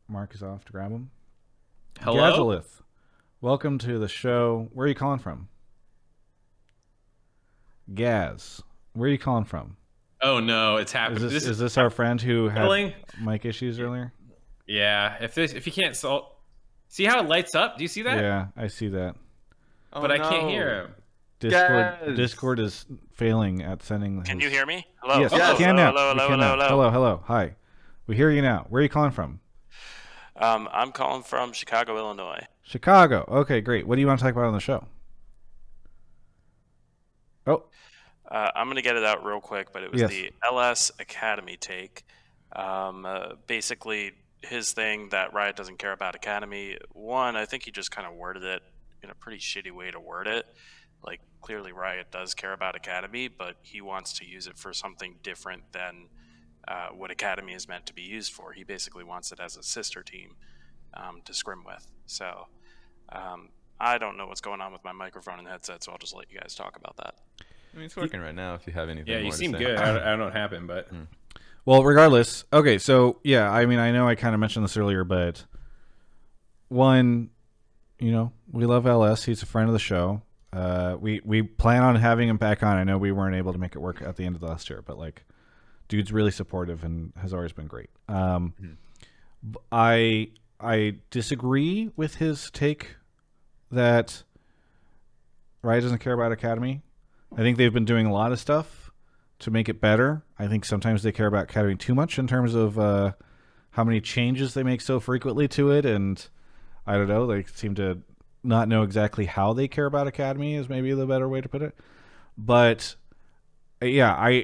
Mark is off to grab him.
Hello?
Gazzolith, welcome to the show. Where are you calling from? Gaz, where are you calling from?
Oh no, it's happening.
Is this our friend who had mic issues earlier?
Yeah. If you can't see how it lights up? Do you see that?
Yeah, I see that.
But I can't hear him.
Discord is failing at sending.
Can you hear me? Hello.
Yes,
hello.
we can now.
Hello.
Hello. Hi. We hear you now. Where are you calling from?
I'm calling from Chicago, Illinois.
Chicago. Okay, great. What do you want to talk about on the show? Oh.
I'm going to get it out real quick, but it was the LS Academy take. Basically, his thing that Riot doesn't care about Academy. One, I think he just kind of worded it in a pretty shitty way to word it. Clearly Riot does care about Academy, but he wants to use it for something different than what Academy is meant to be used for. He basically wants it as a sister team to scrim with. So I don't know what's going on with my microphone and headset, so I'll just let you guys talk about that.
I mean, it's working right now if you have anything more to say.
Yeah, you seem good. I don't know what happened, but...
Well, regardless. Okay, so, yeah, I mean, I know I kind of mentioned this earlier, but one, we love LS. He's a friend of the show. We plan on having him back on. I know we weren't able to make it work at the end of the last year, but, dude's really supportive and has always been great. I disagree with his take that Riot doesn't care about Academy. I think they've been doing a lot of stuff to make it better. I think sometimes they care about Academy too much in terms of how many changes they make so frequently to it, and I don't know, they seem to not know exactly how they care about Academy is maybe the better way to put it. But yeah,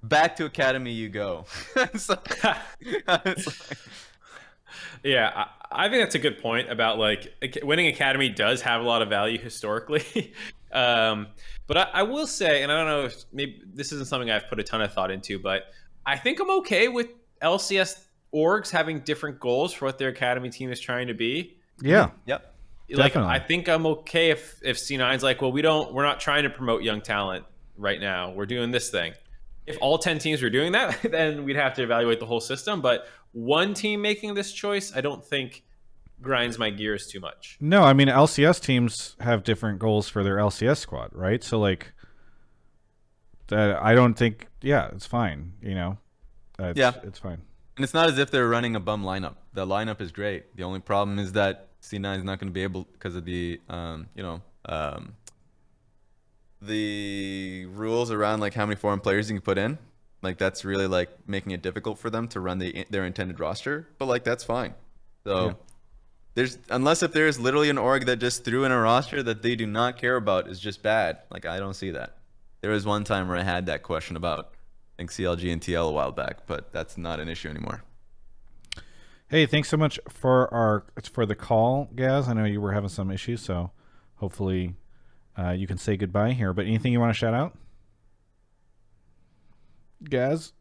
back to academy you go.
Yeah, I think that's a good point about like winning academy does have a lot of value historically. But I will say, and I don't know if maybe this isn't something I've put a ton of thought into, but I think I'm okay with LCS orgs having different goals for what their academy team is trying to be.
Yeah.
Yep.
Like,
Definitely.
I think I'm okay if C9's like, well, we're not trying to promote young talent right now. We're doing this thing. If all 10 teams were doing that, then we'd have to evaluate the whole system. But one team making this choice, I don't think grinds my gears too much.
No, I mean, LCS teams have different goals for their LCS squad, right? So, like, I don't think, it's fine, you know? It's fine.
And it's not as if they're running a bum lineup. The lineup is great. The only problem is that C9 is not going to be able, because of the, the rules around like how many foreign players you can put in. Like that's really like making it difficult for them to run their intended roster. But like that's fine. So unless if there's literally an org that just threw in a roster that they do not care about is just bad. Like I don't see that. There was one time where I had that question about I think CLG and TL a while back, but that's not an issue anymore.
Hey, thanks so much for the call, Gaz. I know you were having some issues, so hopefully you can say goodbye here. But anything you want to shout out, Gaz?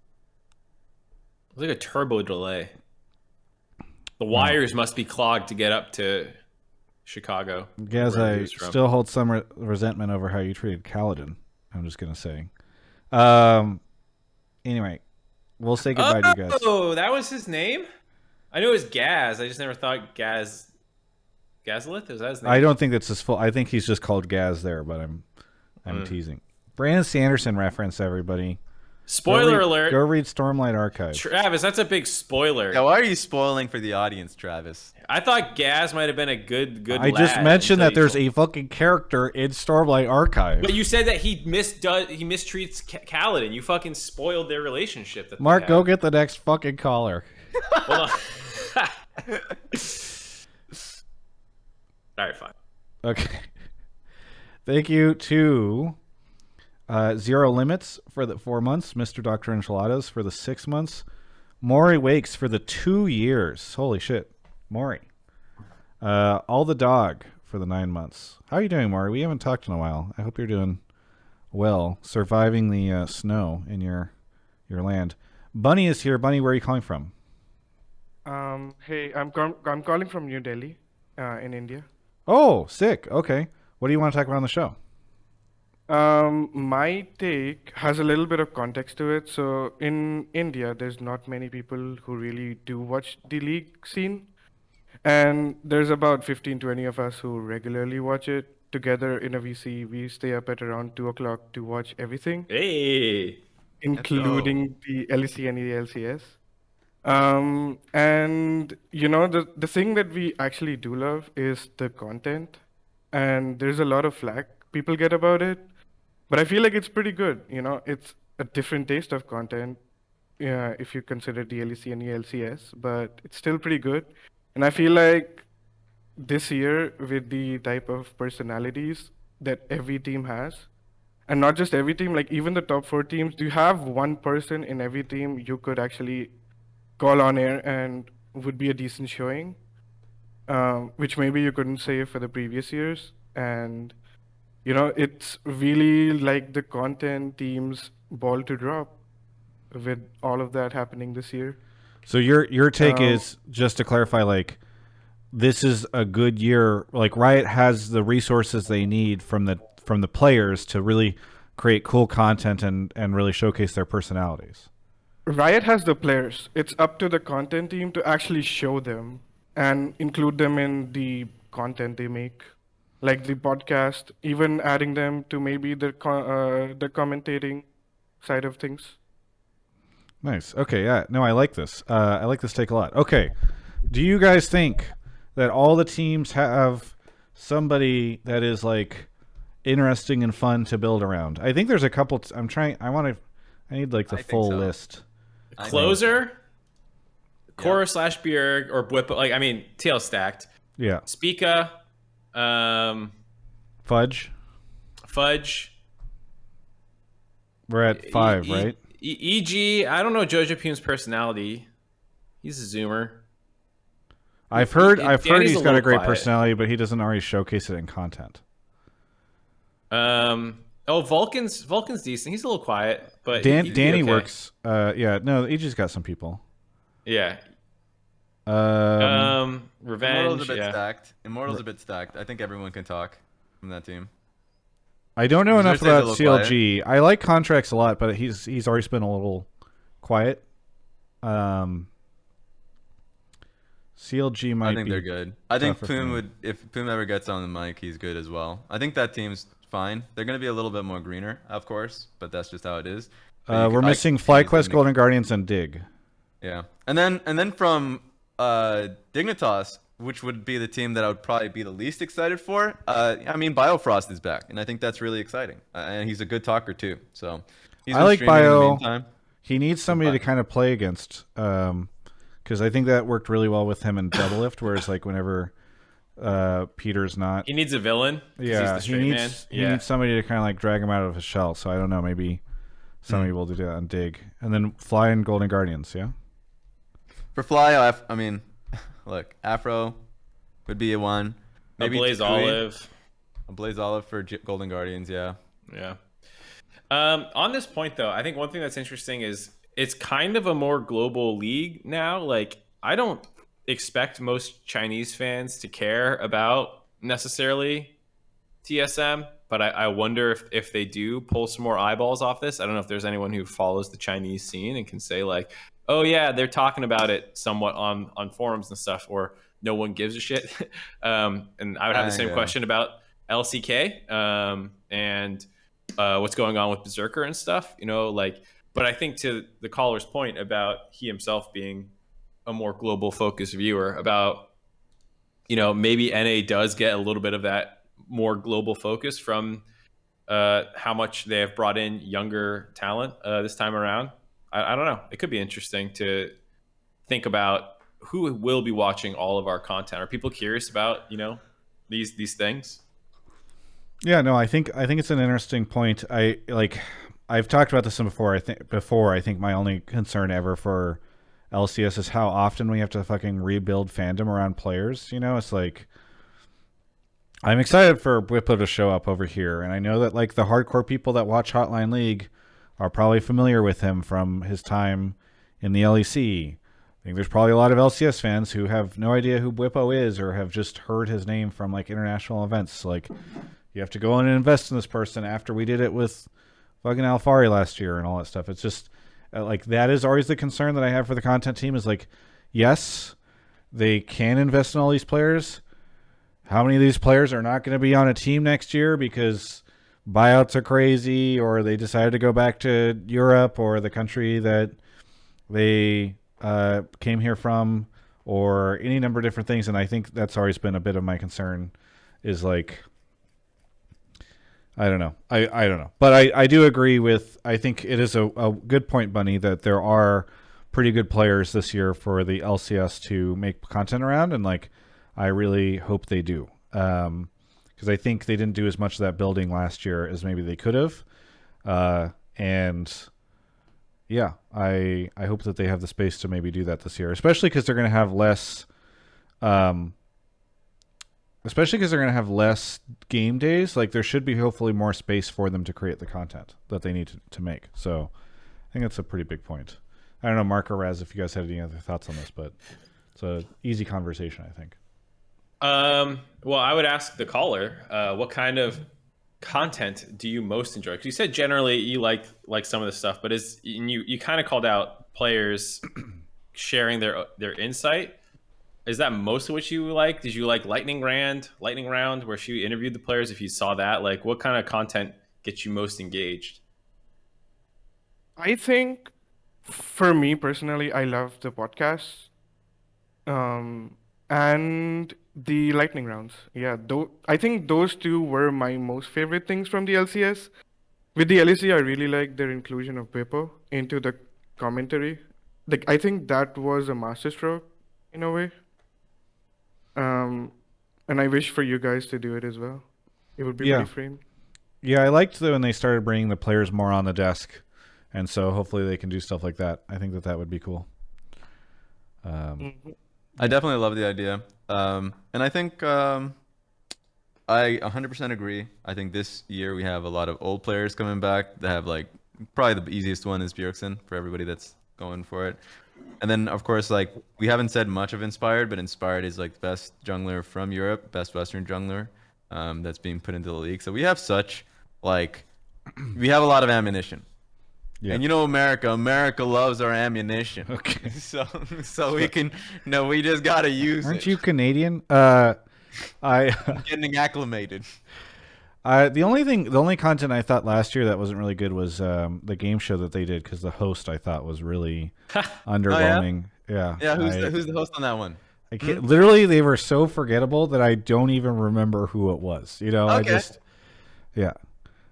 It's like a turbo delay. The wires must be clogged to get up to Chicago.
Gaz, I still hold some resentment over how you treated Kaladin. I'm just gonna say. Anyway, we'll say goodbye to you guys.
Oh, that was his name? I knew it was Gaz. I just never thought Gazzolith? Is that his name?
I don't think that's his full. I think he's just called Gaz there, but I'm teasing. Brandon Sanderson reference, everybody.
Spoiler alert.
Go read Stormlight Archive.
Travis, that's a big spoiler.
Yeah, why are you spoiling for the audience, Travis?
I thought Gaz might have been a good
I just mentioned that there's a fucking character in Stormlight Archive.
But you said that he mistreats Kaladin. You fucking spoiled their relationship.
Mark, go get the next fucking caller.
Hold on. All right, fine.
Okay. Thank you to Zero Limits for the 4 months, Mr. Dr. Enchiladas for the 6 months, Maury Wakes for the 2 years. Holy shit, Maury. All the Dog for the 9 months. How are you doing, Maury? We haven't talked in a while. I hope you're doing well, surviving the snow in your land. Bunny is here. Bunny, where are you calling from?
Hey, I'm calling from New Delhi, in India.
Oh, sick. Okay. What do you want to talk about on the show?
My take has a little bit of context to it. So in India, there's not many people who really do watch the league scene. And there's about 15-20 of us who regularly watch it. Together in a VC, we stay up at around 2 o'clock to watch everything.
Hey!
Including the LEC and the LCS. And you know, the thing that we actually do love is the content, and there's a lot of flack people get about it, but I feel like it's pretty good. You know, it's a different taste of content, if you consider the LEC and the LCS, but it's still pretty good. And I feel like this year, with the type of personalities that every team has, and not just every team, like even the top 4 teams, you have one person in every team you could actually call on air and would be a decent showing, which maybe you couldn't say for the previous years. And you know, it's really like the content team's ball to drop with all of that happening this year.
So your take is, just to clarify, like, this is a good year. Like, Riot has the resources they need from the players to really create cool content and really showcase their personalities.
Riot has the players. It's up to the content team to actually show them and include them in the content they make, like the podcast, even adding them to maybe the commentating side of things.
Nice. Okay, yeah. No, I like this. I like this take a lot. Okay. Do you guys think that all the teams have somebody that is like interesting and fun to build around? I think there's a couple. I need like the full list.
Closer, Korra / Bjerg or Bwippa. Like, I mean, tail stacked.
Yeah.
Spica,
Fudge.
Fudge.
We're at 5, right?
EG, I don't know Jojo Pune's personality. He's a zoomer.
I've heard
Danny's
he's got a great
quiet.
personality, but he doesn't always showcase it in content.
Vulcan's decent. He's a little quiet, but
Danny
okay.
works. No, EG's got some people.
Yeah.
Immortal's
Revenge.
a bit stacked. Immortal's a bit stacked. I think everyone can talk from that team.
I don't know enough
Xerxes
about
a little
CLG. I like Contracts a lot, but he's always been a little quiet. CLG might.
I think
be
they're good. I think
tougher for me.
if Poom ever gets on the mic, he's good as well. I think that team's fine. They're gonna be a little bit more greener, of course, but that's just how it is.
We're missing FlyQuest, Golden Guardians, and Dig.
Yeah, and then from Dignitas, which would be the team that I would probably be the least excited for. I mean, Biofrost is back, and I think that's really exciting. And he's a good talker too. So he's
I like
streaming in the
Bio.
meantime.
He needs somebody to kind of play against, because I think that worked really well with him in Doublelift. Whereas like whenever Peter's not,
He needs a villain.
yeah,
He's the straight man.
he needs somebody to kind of like drag him out of his shell. So I don't know, maybe somebody will do that on Dig, and then Fly and Golden Guardians. Yeah.
For Fly, I mean, look, Afro would be a one.
Maybe
Maybe
Blaze
Takui.
Olive.
A Blaze Olive for Golden Guardians, yeah.
Yeah. On this point, though, I think one thing that's interesting is it's kind of a more global league now. Like, I don't expect most Chinese fans to care about necessarily TSM, but I wonder if they do pull some more eyeballs off this. I don't know if there's anyone who follows the Chinese scene and can say like, oh yeah, they're talking about it somewhat on forums and stuff, or no one gives a shit. And I would have the same question about LCK and what's going on with Berserker and stuff, but I think to the caller's point about he himself being a more global focused viewer about, maybe NA does get a little bit of that more global focus from how much they have brought in younger talent this time around. I don't know. It could be interesting to think about who will be watching all of our content. Are people curious about, these things?
Yeah, no, I think it's an interesting point. I've talked about this before. I think my only concern ever for LCS is how often we have to fucking rebuild fandom around players. It's like I'm excited for Whippo to show up over here, and I know that like the hardcore people that watch Hotline League are probably familiar with him from his time in the LEC. I think there's probably a lot of LCS fans who have no idea who Whippo is or have just heard his name from like international events. Like, you have to go in and invest in this person after we did it with fucking Alfari last year and all that stuff. It's just like that is always the concern that I have for the content team is like, yes, they can invest in all these players. How many of these players are not going to be on a team next year because buyouts are crazy, or they decided to go back to Europe or the country that they came here from, or any number of different things. And I think that's always been a bit of my concern is like, I don't know. I don't know. But I do agree with, I think it is a good point, Bunny, that there are pretty good players this year for the LCS to make content around. And like, I really hope they do. Because I think they didn't do as much of that building last year as maybe they could have. And yeah, I hope that they have the space to maybe do that this year, especially because they're going to have less, game days. Like there should be hopefully more space for them to create the content that they need to make. So I think that's a pretty big point. I don't know, Mark or Raz, if you guys had any other thoughts on this, but it's an easy conversation, I think.
Well, I would ask the caller, what kind of content do you most enjoy? Because you said generally you like some of the stuff, but you kind of called out players sharing their insight. Is that mostly what you like? Did you like Lightning Round, where she interviewed the players? If you saw that, like, what kind of content gets you most engaged?
I think, for me personally, I love the podcasts, and the lightning rounds. Yeah, I think those two were my most favorite things from the LCS. With the LEC, I really like their inclusion of Beppo into the commentary. Like, I think that was a masterstroke in a way. And I wish for you guys to do it as well. It would be pretty freeing.
Yeah, I liked when they started bringing the players more on the desk And so hopefully they can do stuff like that. I think that would be cool.
I definitely love the idea. And I think I 100% agree. I think this year we have a lot of old players coming back that have like probably the easiest one is Bjergsen for everybody that's going for it. And then of course like we haven't said much of Inspired, but Inspired is like the best jungler from Europe, best Western jungler that's being put into the league. So we have such like we have a lot of ammunition. Yeah. And you know America loves our ammunition.
Okay.
So we can we just gotta use
Aren't
it.
you Canadian? I'm
getting acclimated.
The only content I thought last year that wasn't really good was the game show that they did, because the host I thought was really underwhelming.
Oh, yeah? Yeah, who's the host on that one?
I can't, literally, they were so forgettable that I don't even remember who it was. You know,
okay.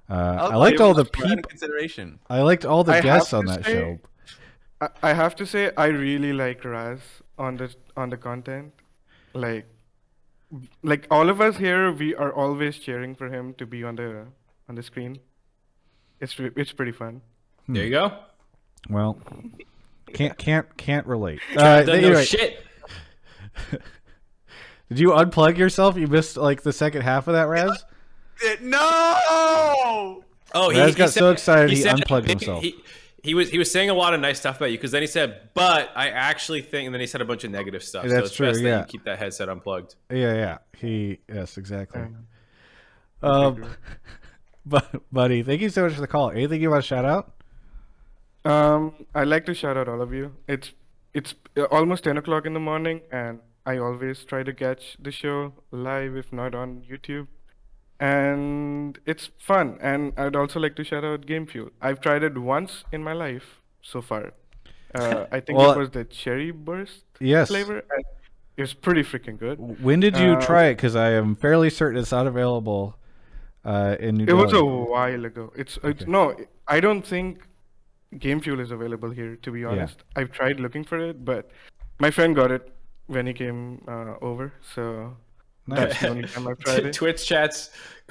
I liked all the people.
Consideration.
I liked all the guests on that show.
I have to say, I really like Raz on the content. Like all of us here, we are always cheering for him to be on the screen. It's pretty fun.
There you go.
Well, can't relate.
Shit.
Did you unplug yourself? You missed like the second half of that, Raz?
No!
Oh, Raz got so excited he unplugged himself.
He was saying a lot of nice stuff about you, because then he said, "But I actually think," and then he said a bunch of negative stuff.
That's
so it's
true.
best
Yeah.
that you keep that headset unplugged.
Yeah. Yes, exactly. But buddy, thank you so much for the call. Anything you want to shout out?
I'd like to shout out all of you. It's almost 10 o'clock in the morning, and I always try to catch the show live, if not on YouTube. And it's fun. And I'd also like to shout out Game Fuel. I've tried it once in my life so far. I think it was the Cherry Burst flavor. And it was pretty freaking good.
When did you try it? Because I am fairly certain it's not available in New Delhi.
It was a while ago. No, I don't think Game Fuel is available here, to be honest. Yeah. I've tried looking for it, but my friend got it when he came over, so that's the only time I've tried it.
Twitch chat's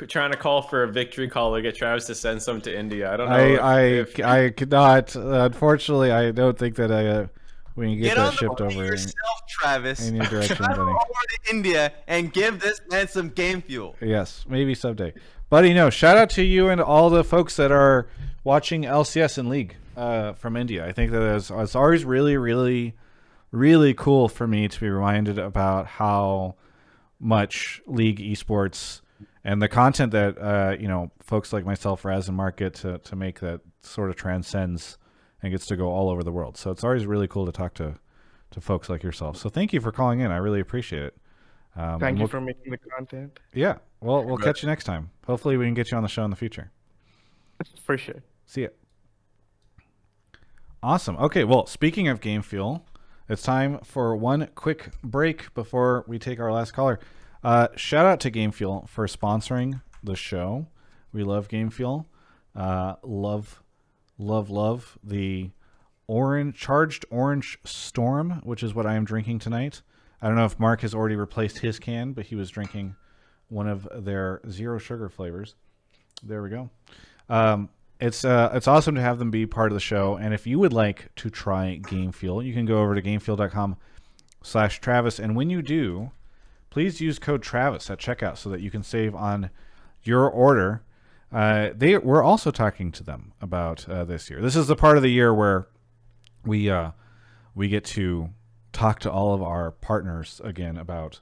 trying to call for a victory call to get Travis to send some to India. I don't know.
I could not. Unfortunately, I don't think that we can get that shipped over.
Yourself, Travis.
In your direction,
Travel
buddy.
over to India and give this man some Game Fuel.
Yes, maybe someday. Buddy, no, shout out to you and all the folks that are watching LCS and League from India. I think that it's always really, really, really cool for me to be reminded about how much League esports and the content that folks like myself, Raz, and Mark get to make that sort of transcends and gets to go all over the world. So it's always really cool to talk to folks like yourself. So thank you for calling in. I really appreciate it.
Thank you for making the content.
Yeah. Well, we'll catch you next time. Hopefully we can get you on the show in the future.
For sure. See ya.
Awesome. Okay, well, speaking of Game Fuel, it's time for one quick break before we take our last caller. Shout out to Game Fuel for sponsoring the show. We love Game Fuel. Love the charged orange storm, which is what I am drinking tonight. I don't know if Mark has already replaced his can, but he was drinking one of their zero sugar flavors. There we go. It's awesome to have them be part of the show. And if you would like to try Game Fuel, you can go over to gamefuel.com/Travis. And when you do, please use code Travis at checkout so that you can save on your order. We're also talking to them about this year. This is the part of the year where we get to talk to all of our partners again about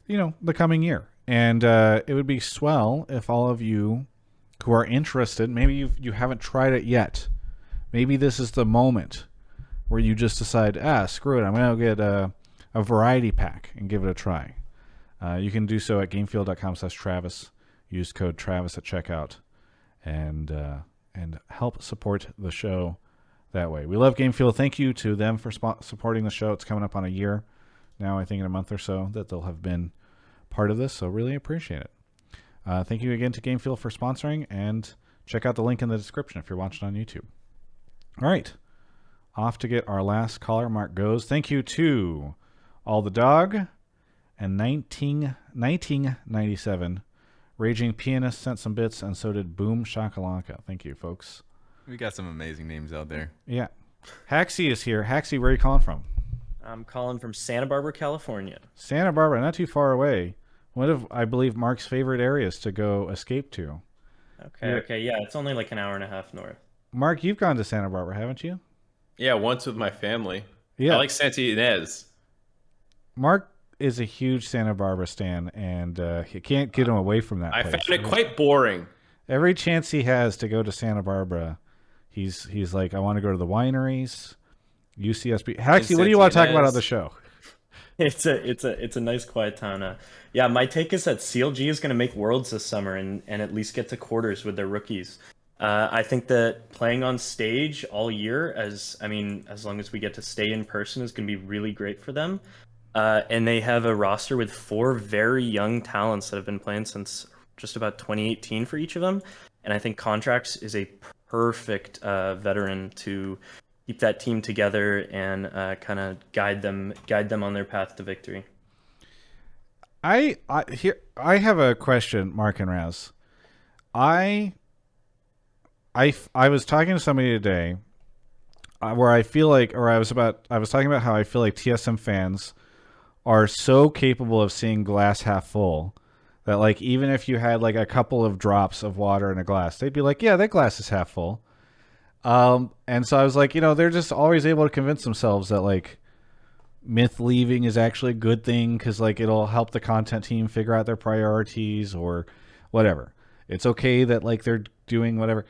the coming year. And it would be swell if all of you who are interested, maybe you haven't tried it yet, maybe this is the moment where you just decide, screw it, I'm going to get a variety pack and give it a try. You can do so at gamefuel.com/Travis. Use code Travis at checkout and help support the show that way. We love Game Fuel. Thank you to them for supporting the show. It's coming up on a year now, I think in a month or so, that they'll have been part of this, so really appreciate it. Thank you again to Game Fuel for sponsoring, and check out the link in the description if you're watching on YouTube. All right, off to get our last caller. Mark goes. Thank you to All the Dog and 1997. Raging Pianist sent some bits, and so did Boom Shakalaka. Thank you, folks.
We got some amazing names out there.
Yeah. Haxie is here. Haxie, where are you calling from?
I'm calling from Santa Barbara, California.
Santa Barbara, not too far away. One of, I believe, Mark's favorite areas to go escape to.
Okay, yeah, it's only like an hour and a half north.
Mark, you've gone to Santa Barbara, haven't you?
Yeah, once with my family.
Yeah.
I like Santa Ynez.
Mark is a huge Santa Barbara stan, and he can't get him away from that
I
place.
found it quite boring.
Every chance he has to go to Santa Barbara, he's like, I want to go to the wineries, UCSB. Haxie, what do you want to talk about on the show?
It's a nice quiet town. Yeah, my take is that CLG is going to make Worlds this summer and at least get to quarters with their rookies. I think that playing on stage all year, as long as we get to stay in person, is going to be really great for them. And they have a roster with 4 very young talents that have been playing since just about 2018 for each of them. And I think Contracts is a perfect veteran to keep that team together and kind of guide them on their path to victory.
I have a question, Mark and Raz. I was talking to somebody today where I feel like, or I was talking about how I feel like TSM fans are so capable of seeing glass half full that, like, even if you had like a couple of drops of water in a glass, they'd be like, yeah, that glass is half full. And so I was like, they're just always able to convince themselves that like myth leaving is actually a good thing because like it'll help the content team figure out their priorities or whatever. It's okay that like they're doing whatever.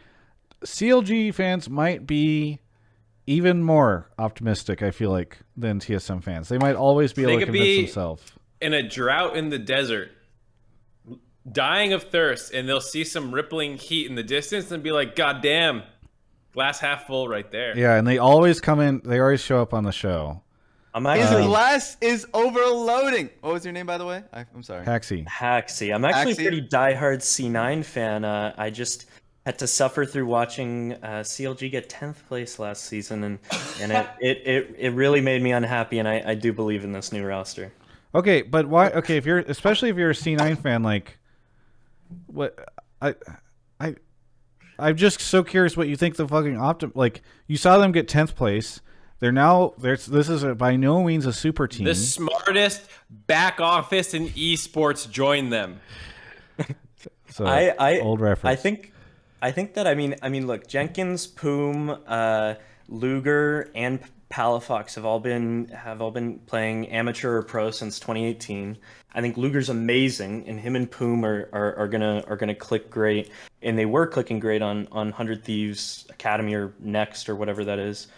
CLG fans might be even more optimistic, I feel like, than TSM fans. They might always be able to convince themselves.
In a drought in the desert, dying of thirst, and they'll see some rippling heat in the distance and be like, God damn, glass half full right there.
Yeah, and they always come in, they always show up on the show.
His glass is overloading. What was your name, by the way? I'm sorry.
Haxie.
I'm actually a pretty diehard C9 fan. I just had to suffer through watching CLG get 10th place last season, and it really made me unhappy, and I do believe in this new roster.
Okay, but why? Okay, especially if you're a C9 fan, like, what? I'm just so curious what you think the fucking like. You saw them get 10th place. This is by no means a super team.
The smartest back office in esports joined them.
So old reference.
I think that I mean look, Jenkins, Poom, Luger, and Palafox have all been playing amateur or pro since 2018. I think Luger's amazing, and him and Poom are gonna click great, and they were clicking great on 100 Thieves Academy or Next or whatever that is.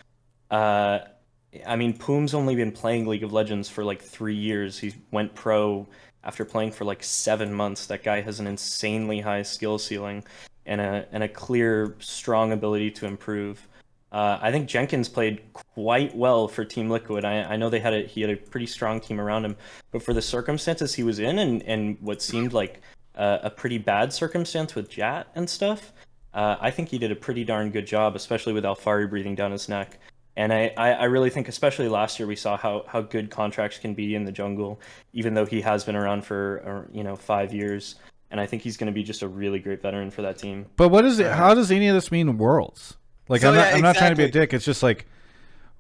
I mean, Poom's only been playing League of Legends for like 3 years. He went pro after playing for like 7 months. That guy has an insanely high skill ceiling and a clear, strong ability to improve. I think Jenkins played quite well for Team Liquid. I know he had a pretty strong team around him, but for the circumstances he was in and what seemed like a pretty bad circumstance with Jat and stuff, I think he did a pretty darn good job, especially with Alfari breathing down his neck. And I really think, especially last year, we saw how good Contracts can be in the jungle, even though he has been around for 5 years. And I think he's going to be just a really great veteran for that team.
But what is it? How does any of this mean Worlds? Like, so, I'm not trying to be a dick. It's just like,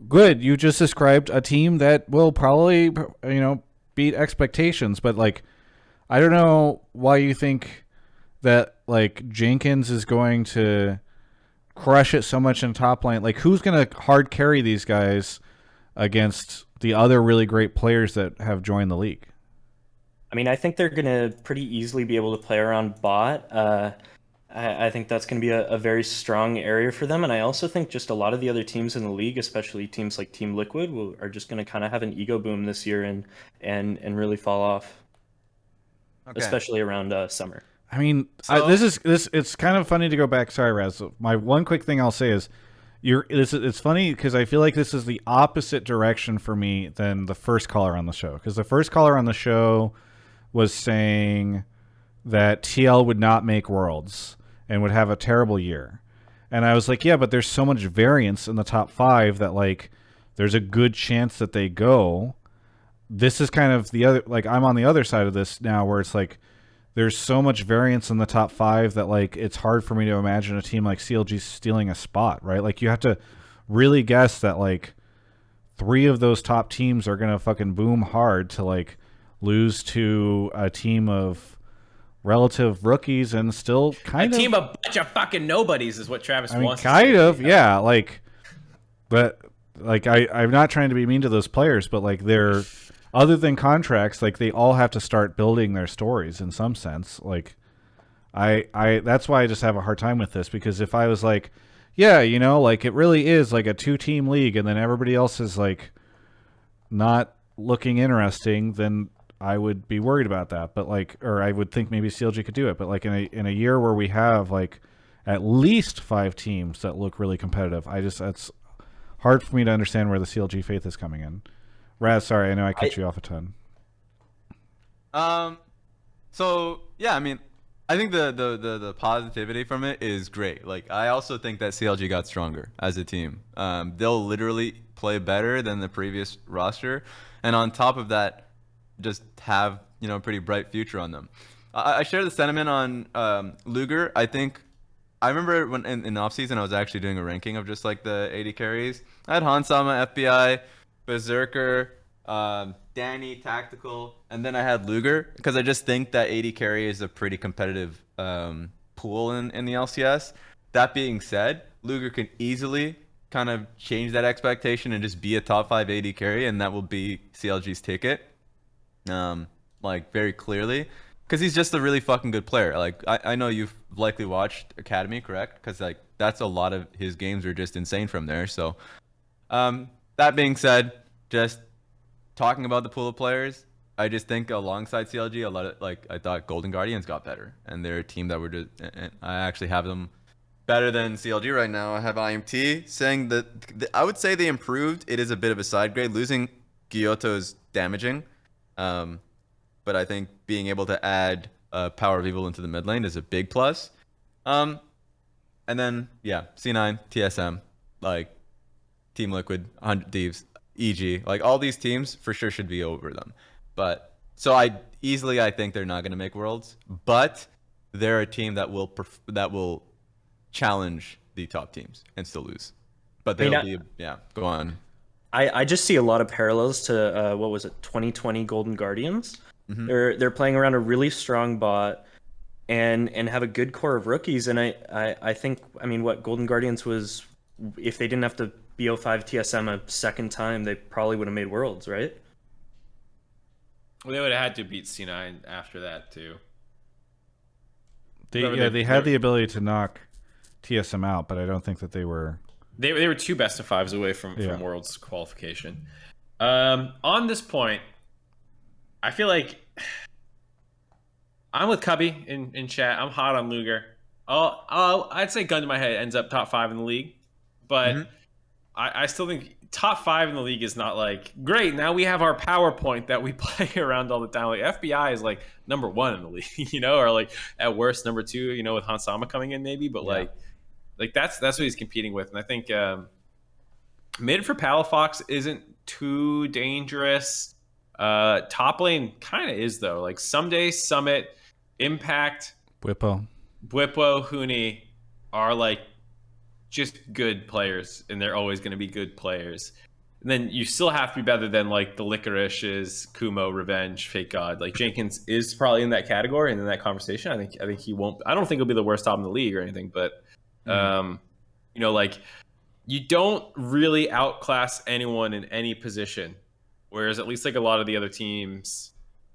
good. You just described a team that will probably beat expectations. But like, I don't know why you think that like Jenkins is going to crush it so much in top lane. Like, who's going to hard carry these guys against the other really great players that have joined the league?
I mean, I think they're going to pretty easily be able to play around bot. I think that's going to be a very strong area for them. And I also think just a lot of the other teams in the league, especially teams like Team Liquid, are just going to kind of have an ego boom this year and really fall off, especially around summer.
I mean, it's kind of funny to go back. Sorry, Raz. My one quick thing I'll say is, it's funny because I feel like this is the opposite direction for me than the first caller on the show. Because the first caller on the show was saying that TL would not make Worlds and would have a terrible year. And I was like, yeah, but there's so much variance in the top 5 that like there's a good chance that they go. This is kind of the other, like, I'm on the other side of this now where it's like there's so much variance in the top 5 that like it's hard for me to imagine a team like CLG stealing a spot, right? Like you have to really guess that like 3 of those top teams are gonna fucking boom hard to like lose to a team of relative rookies and still kind
a
of
team of bunch of fucking nobodies is what Travis wants.
Kind of, yeah. Like, but like I'm not trying to be mean to those players, but like they're other than contracts, like they all have to start building their stories in some sense. Like, I that's why I just have a hard time with this, because if I was like, yeah, you know, like it really is like a 2-team league, and then everybody else is like not looking interesting, then I would be worried about that. But like, or I would think maybe CLG could do it. But like in a year where we have like at least 5 teams that look really competitive, that's hard for me to understand where the CLG faith is coming in. Raz, sorry, I know I cut you off a ton.
So yeah, I mean, I think the positivity from it is great. Like, I also think that CLG got stronger as a team. They'll literally play better than the previous roster, and on top of that, just have, you know, a pretty bright future on them. I share the sentiment on Luger. I think I remember when in off season I was actually doing a ranking of just like the AD carries. I had Hansama, FBI, Berserker, Danny, Tactical, and then I had Luger, because I just think that AD carry is a pretty competitive pool in the LCS. That being said, Luger can easily kind of change that expectation and just be a top 5 AD carry, and that will be CLG's ticket. Like, very clearly, because he's just a really fucking good player. Like, I know you've likely watched Academy, correct? Because like that's a lot of his games are just insane from there. So that being said, just talking about the pool of players, I just think alongside CLG, a lot of, like, I thought Golden Guardians got better, and they're a team that were just, and I actually have them better than CLG right now. I have IMT saying that I would say they improved. It is a bit of a side grade. Losing Gyotto is damaging. But I think being able to add Power of Evil into the mid lane is a big plus. And then, yeah, C9, TSM, like Team Liquid, 100 Thieves, EG, like all these teams for sure should be over them. But so I think they're not going to make Worlds, but they're a team that will challenge the top teams and still lose. But they'll go on.
I just see a lot of parallels to what was it, 2020 Golden Guardians. Mm-hmm. They're playing around a really strong bot and have a good core of rookies. And I think, I mean, what Golden Guardians was, if they didn't have to BO5 TSM a second time, they probably would have made Worlds, right?
Well, they would have had to beat C9 after that too.
They had the ability to knock TSM out, but I don't think that they were.
They were 2 best of 5s away from Worlds qualification. On this point, I feel like I'm with Cubby in chat. I'm hot on Luger. I'd say gun to my head ends up top 5 in the league, but I still think top 5 in the league is not like great. Now we have our PowerPoint that we play around all the time. Like FBI is like number 1 in the league, you know, or like at worst number 2, you know, with Hansama coming in maybe, but like that's what he's competing with. And I think mid for Palafox isn't too dangerous. Top lane kind of is though. Like someday Summit, Impact,
Bwipo,
Huni are like just good players, and they're always going to be good players. And then you still have to be better than like the Licorice's, Kumo, Revenge, Fake God. Like Jenkins is probably in that category and in that conversation. I think he won't. I don't think he'll be the worst top in the league or anything, but you know, like you don't really outclass anyone in any position. Whereas at least like a lot of the other teams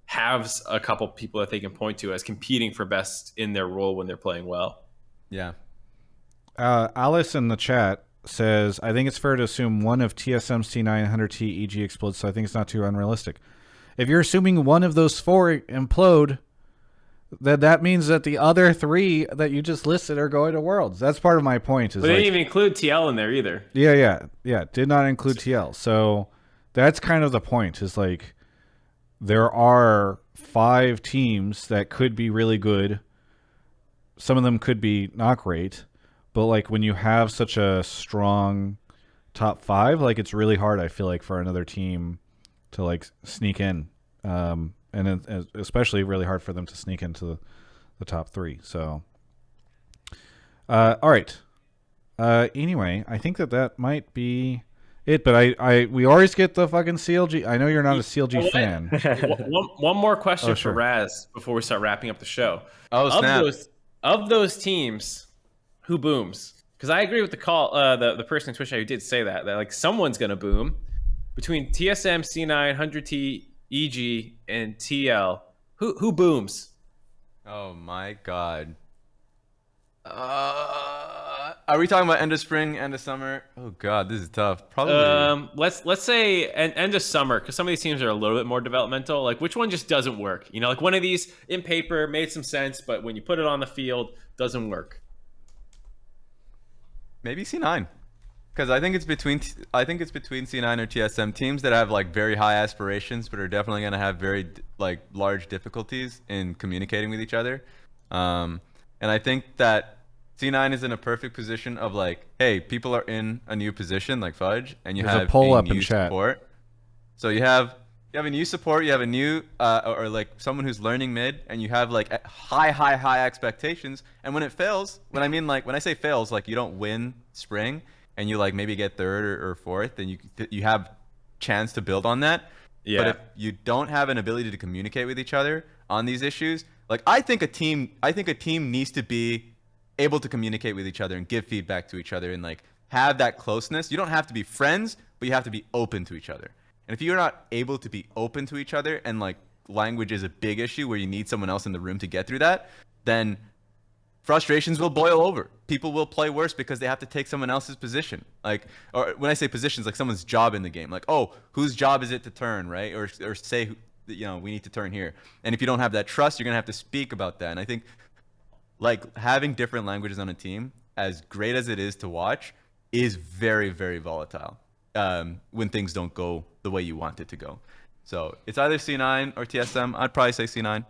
have a couple people that they can point to as competing for best in their role when they're playing well.
Yeah.
Alice in the chat says, I think it's fair to assume one of TSM's T900T EG explodes, so I think it's not too unrealistic. If you're assuming one of those 4 implode, then that means that the other 3 that you just listed are going to Worlds. That's part of my point. But
they didn't even include TL in there either.
Yeah. Did not include TL. So that's kind of the point, is like there are 5 teams that could be really good. Some of them could be not great. But like when you have such a strong top 5, like it's really hard, I feel like, for another team to like sneak in. And and especially really hard for them to sneak into the top 3. So, all right. Anyway, I think that might be it. But we always get the fucking CLG. I know you're not a CLG fan.
One more question
sure.
for Raz before we start wrapping up the show.
Oh, snap.
Of those teams, who booms? Because I agree with the person in Twitch who did say that like someone's gonna boom between TSM, C9, 100T, EG, and TL. Who booms?
Oh my god. Are we talking about end of spring, end of summer? Oh god, this is tough. Probably.
Let's say end of summer, because some of these teams are a little bit more developmental. Like which one just doesn't work? You know, like one of these in paper made some sense, but when you put it on the field, doesn't work.
Maybe C9, because I think it's between C9 or TSM teams that have like very high aspirations, but are definitely going to have very like large difficulties in communicating with each other. And I think that C9 is in a perfect position of like, hey, people are in a new position like Fudge, and you
There's a
have
poll
a
up in
new
chat.
support. So you have a new support, you have a new or like someone who's learning mid, and you have like high expectations. And when it fails, when I say fails, like you don't win spring and you like maybe get 3rd or 4th, and you have chance to build on that.
Yeah.
But if you don't have an ability to communicate with each other on these issues, like I think a team needs to be able to communicate with each other and give feedback to each other and like have that closeness. You don't have to be friends, but you have to be open to each other. And if you're not able to be open to each other, and like language is a big issue where you need someone else in the room to get through that, then frustrations will boil over. People will play worse because they have to take someone else's position. Like, or when I say positions, like someone's job in the game. Like, oh, whose job is it to turn, right? Or say, you know, we need to turn here. And if you don't have that trust, you're gonna have to speak about that. And I think like having different languages on a team, as great as it is to watch, is very, very volatile when things don't go the way you want it to go. So it's either C9 or TSM. I'd probably say C9.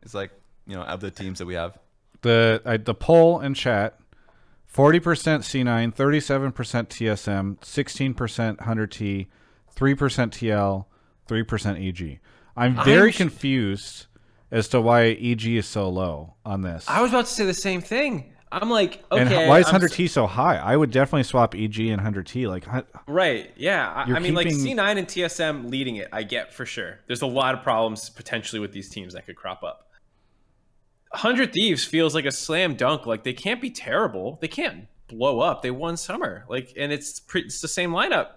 It's like, you know, of the teams that we have.
The poll in chat: 40% C9, 37% TSM, 16% 100T, 3% TL, 3% EG. I'm very confused as to why EG is so low on this.
I was about to say the same thing. I'm like, okay.
And why is 100T so high? I would definitely swap EG and 100T. Like,
right, yeah. I mean, like
keeping...
C9 and TSM leading it, I get for sure. There's a lot of problems potentially with these teams that could crop up. 100 Thieves feels like a slam dunk. Like, they can't be terrible. They can't blow up. They won summer. Like, and it's the same lineup.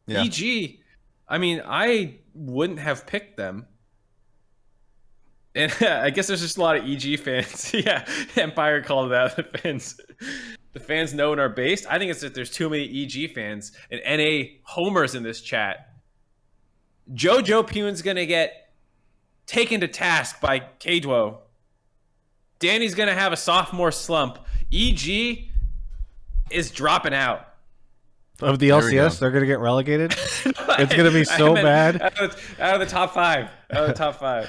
Yeah. EG, I mean, I wouldn't have picked them. And I guess there's just a lot of EG fans. Yeah, Empire called it out. The fans know and are based. I think it's that there's too many EG fans and NA homers in this chat. Jojo Pune's gonna get taken to task by Kdwo. Danny's gonna have a sophomore slump. EG is dropping out.
Of the LCS, they're gonna get relegated. It's gonna be so bad.
Out of the top 5. Out of the top 5.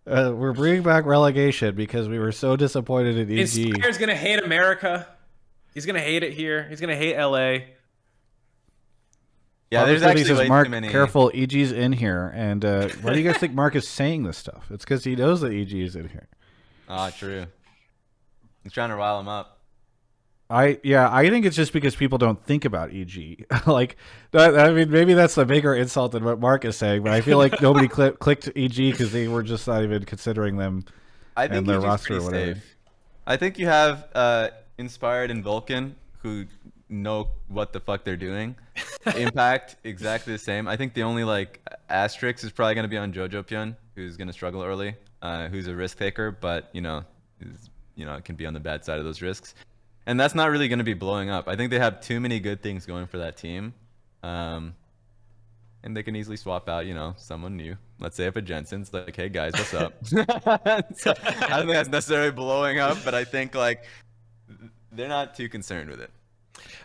We're bringing back relegation because we were so disappointed in EG.
Inspire's gonna hate America. He's gonna hate it here. He's gonna hate LA.
Yeah, there's actually way
Mark,
too many.
Careful, EG's in here. And why do you guys think Mark is saying this stuff? It's because he knows that EG is in here.
Ah, true. He's trying to rile him up.
I think it's just because people don't think about EG. Like, I mean, maybe that's a bigger insult than what Mark is saying, but I feel like nobody clicked EG because they were just not even considering them in their roster or whatever. Safe.
I think you have Inspired and Vulcan who know what the fuck they're doing. Impact, exactly the same. I think the only like asterisk is probably going to be on Jojo Pyun, who's going to struggle early, who's a risk taker, but can be on the bad side of those risks. And that's not really going to be blowing up. I think they have too many good things going for that team. And they can easily swap out, someone new. Let's say if a Jensen's like, hey guys, what's up? So, I don't think that's necessarily blowing up, but I think like they're not too concerned with it.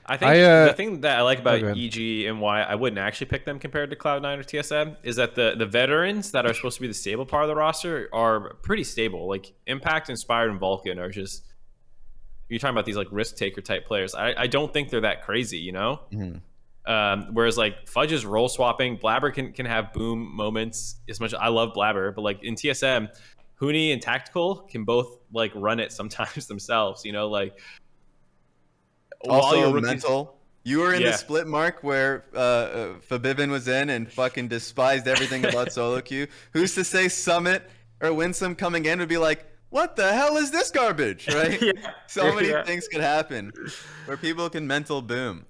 I think the thing that I like about EG and why I wouldn't actually pick them compared to Cloud9 or TSM is that the veterans that are supposed to be the stable part of the roster are pretty stable. Like Impact, Inspired, and Vulcan are just... You're talking about these like risk taker type players. I don't think they're that crazy,
Mm-hmm.
Whereas like Fudge is role swapping. Blabber can have boom moments as much. I love Blabber, but like in TSM, Huni and Tactical can both like run it sometimes themselves. You know, like while your
Also,
rookies,
mental. You were in
Yeah.
the split mark where Fabibin was in and fucking despised everything about solo queue. Who's to say Summit or Winsome coming in would be like, what the hell is this garbage, right?
Yeah.
So many
Yeah.
things could happen where people can mental boom.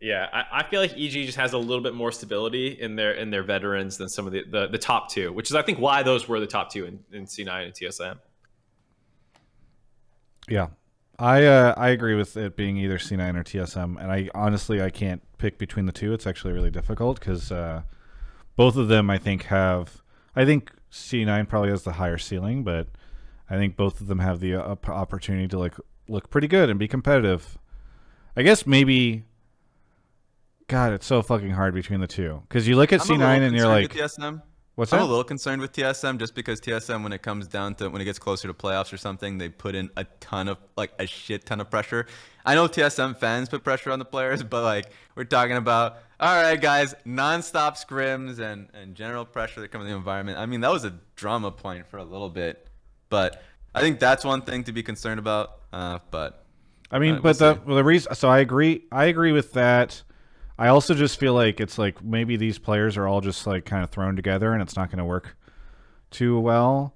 Yeah, I feel like EG just has a little bit more stability in their veterans than some of the top two, which is I think why those were the top two in C9 and TSM.
Yeah, I agree with it being either C9 or TSM, and I honestly can't pick between the two. It's actually really difficult because both of them I think C9 probably has the higher ceiling, but I think both of them have the opportunity to like look pretty good and be competitive. I guess maybe. God, it's so fucking hard between the two because you look at C9 and you're like,
TSM.
what's
I'm
that?
a little concerned with TSM just because TSM, when it comes down to when it gets closer to playoffs or something, they put in a shit ton of pressure. I know TSM fans put pressure on the players, but like we're talking about, all right, guys, nonstop scrims and general pressure that comes in the environment. I mean, that was a drama point for a little bit, but I think that's one thing to be concerned about. But
I mean,
we'll
but the reason, so I agree with that. I also just feel like it's like maybe these players are all just like kind of thrown together and it's not going to work too well.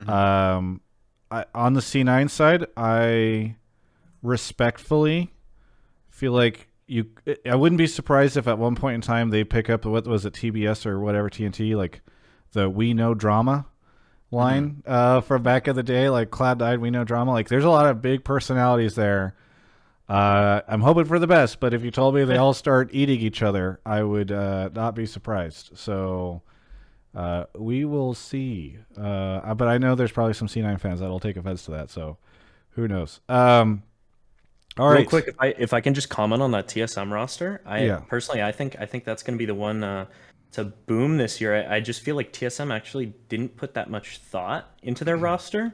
On the C9 side, I respectfully feel like I wouldn't be surprised if at one point in time they pick up, what was it, TBS or whatever, TNT, like the We Know Drama line from back in the day, like Cloud9, We Know Drama. Like there's a lot of big personalities there. I'm hoping for the best, but if you told me they all start eating each other, I would not be surprised. So we will see. But I know there's probably some C9 fans that'll take offense to that. So who knows? All right.
Real quick, if I can just comment on that TSM roster, personally I think that's going to be the one to boom this year. I just feel like TSM actually didn't put that much thought into their roster.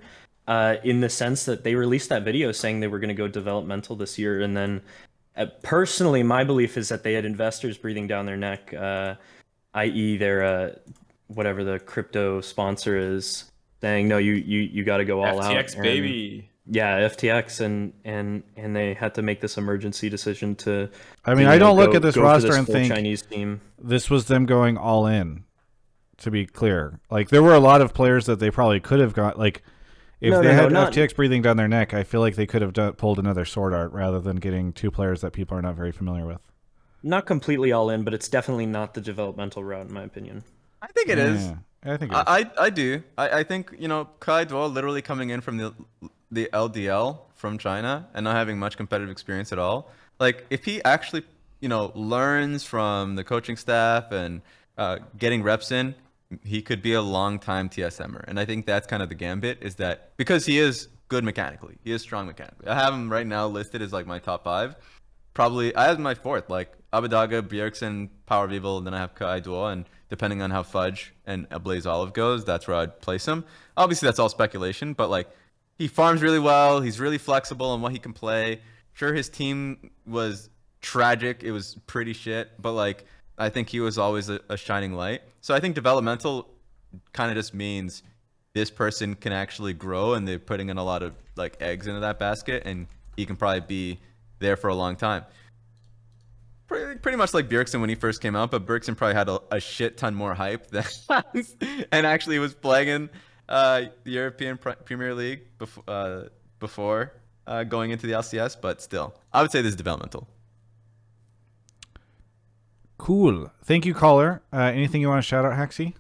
In the sense that they released that video saying they were going to go developmental this year, and then personally, my belief is that they had investors breathing down their neck, i.e., their whatever the crypto sponsor is, saying no, you got to go all out.
FTX baby.
Yeah, FTX, and they had to make this emergency decision to.
I mean, I don't look at this
go
roster
this
and think
Chinese team.
This was them going all in. To be clear, like there were a lot of players that they probably could have got like. If they had FTX breathing down their neck, I feel like they could have pulled another Sword Art rather than getting two players that people are not very familiar with.
Not completely all in, but it's definitely not the developmental route, in my opinion.
I think it is.
I think it is.
I do. I think, Kai Duo literally coming in from the LDL from China and not having much competitive experience at all. Like, if he actually, learns from the coaching staff and getting reps in, he could be a long-time TSMer. And I think that's kind of the gambit, is that because he is good mechanically, he is strong mechanically. I have him right now listed as like my top 5. Probably, I have my 4th, like Abadaga, Bjergsen, Power of Evil, and then I have Kai Duo, and depending on how Fudge and Blaze Olive goes, that's where I'd place him. Obviously, that's all speculation, but like, he farms really well, he's really flexible in what he can play. Sure, his team was tragic, it was pretty shit, but like, I think he was always a shining light. So I think developmental kind of just means this person can actually grow, and they're putting in a lot of like eggs into that basket, and he can probably be there for a long time. Pretty much like Bjergsen when he first came out, but Bjergsen probably had a shit ton more hype than and actually was playing in the European Premier League before going into the LCS. But still, I would say this is developmental.
Cool. Thank you, caller. Anything you want to shout out, Haxie?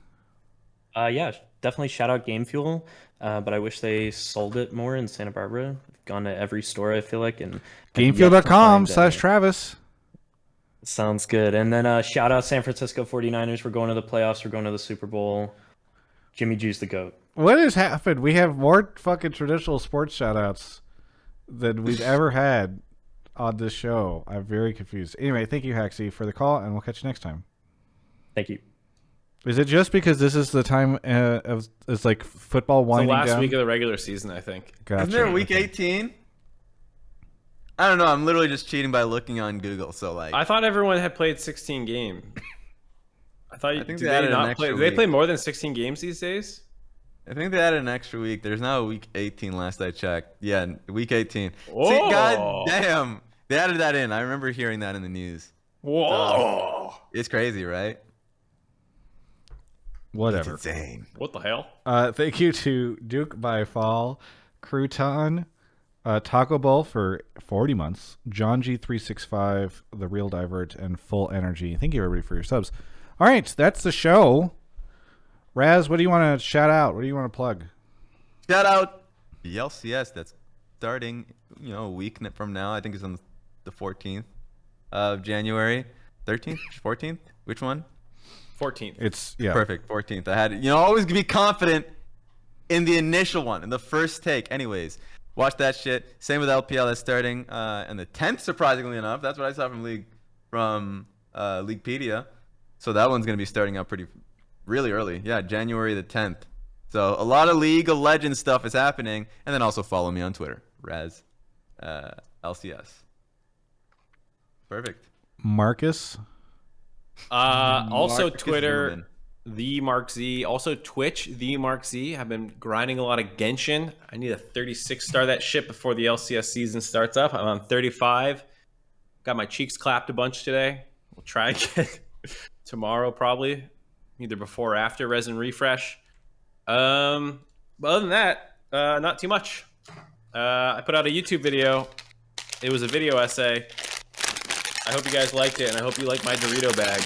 Yeah, definitely shout out Game Fuel. But I wish they sold it more in Santa Barbara. I've gone to every store, I feel like, and
gamefuel.com/Travis.
Sounds good. And then shout out San Francisco 49ers. We're going to the playoffs. We're going to the Super Bowl. Jimmy G's the GOAT.
What has happened? We have more fucking traditional sports shout outs than we've ever had on this show. I'm very confused. Anyway, thank you, Haxie, for the call, and we'll catch you next time.
Thank you.
Is it just because this is the time of it's like football winding down?
The last week of the regular season, I think.
Gotcha.
Isn't there week 18? I don't know. I'm literally just cheating by looking on Google. So like,
I thought everyone had played 16 games. I thought you,
I think
do
they
they
added an
not
extra
play? Do they play
week.
more than 16 games these days?
I think they added an extra week. There's now a week 18 last I checked. Yeah, week 18.
Whoa.
See, god damn. They added that in. I remember hearing that in the news.
Whoa!
It's crazy, right?
Whatever.
It's insane.
What the hell?
Thank you to Duke by Fall, Crouton, Taco Ball for 40 months, John G365, The Real Divert, and Full Energy. Thank you, everybody, for your subs. All right, that's the show. Raz, what do you want to shout out? What do you want to plug?
Shout out the LCS that's starting, a week from now. I think it's on the 14th of January. 13th? 14th? Which one?
14th.
It's,
Perfect, 14th. I had, always be confident in the initial one, in the first take. Anyways, watch that shit. Same with LPL that's starting on the 10th, surprisingly enough. That's what I saw from Leaguepedia. So that one's going to be starting up really early. Yeah, January the 10th. So a lot of League of Legends stuff is happening. And then also follow me on Twitter, Raz LCS. Perfect.
Marcus.
Also
Marcus
Twitter,
Ruben.
the Mark Z. Also Twitch, the Mark Z. I've been grinding a lot of Genshin. I need a 36 star that shit before the LCS season starts up. I'm on 35. Got my cheeks clapped a bunch today. We'll try again tomorrow probably, either before or after Resin Refresh. But other than that, not too much. I put out a YouTube video. It was a video essay. I hope you guys liked it, and I hope you like my Dorito bag.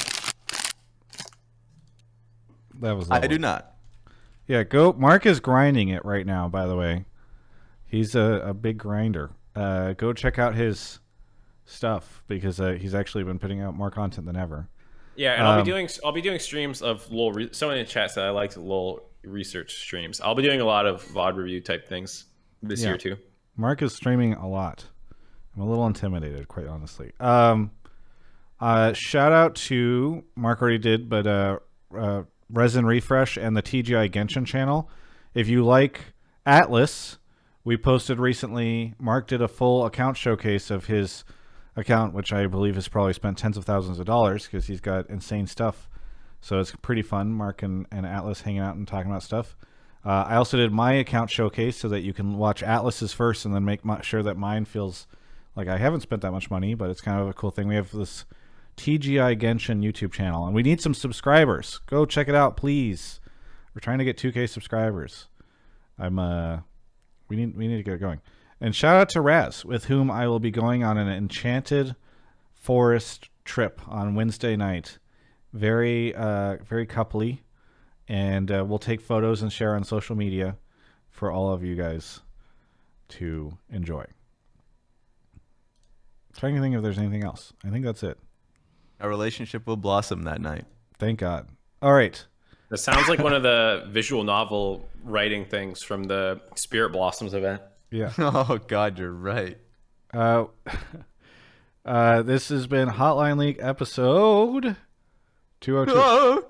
That was
I
lovely.
do not.
Yeah, Mark is grinding it right now, by the way. He's a big grinder. Go check out his stuff because he's actually been putting out more content than ever.
Yeah, and I'll be doing streams of LOL. Someone in the chat said I liked LOL research streams. I'll be doing a lot of VOD review type things this year too.
Mark is streaming a lot. I'm a little intimidated, quite honestly. Shout out to Mark already did, but Resin Refresh and the TGI Genshin channel. If you like Atlas, we posted recently. Mark did a full account showcase of his account, which I believe has probably spent tens of thousands of dollars because he's got insane stuff. So it's pretty fun, Mark and Atlas hanging out and talking about stuff. I also did my account showcase so that you can watch Atlas's first and then make sure that mine feels like I haven't spent that much money, but it's kind of a cool thing. We have this TGI Genshin YouTube channel, and we need some subscribers. Go check it out, please. We're trying to get 2K subscribers. We need to get it going. And shout out to Raz, with whom I will be going on an enchanted forest trip on Wednesday night. Very coupley, and we'll take photos and share on social media for all of you guys to enjoy. Trying to think if there's anything else. I think that's it.
Our relationship will blossom that night.
Thank God. All right.
That sounds like one of the visual novel writing things from the Spirit Blossoms event.
Yeah.
Oh, God, you're right.
This has been Hotline League episode 202.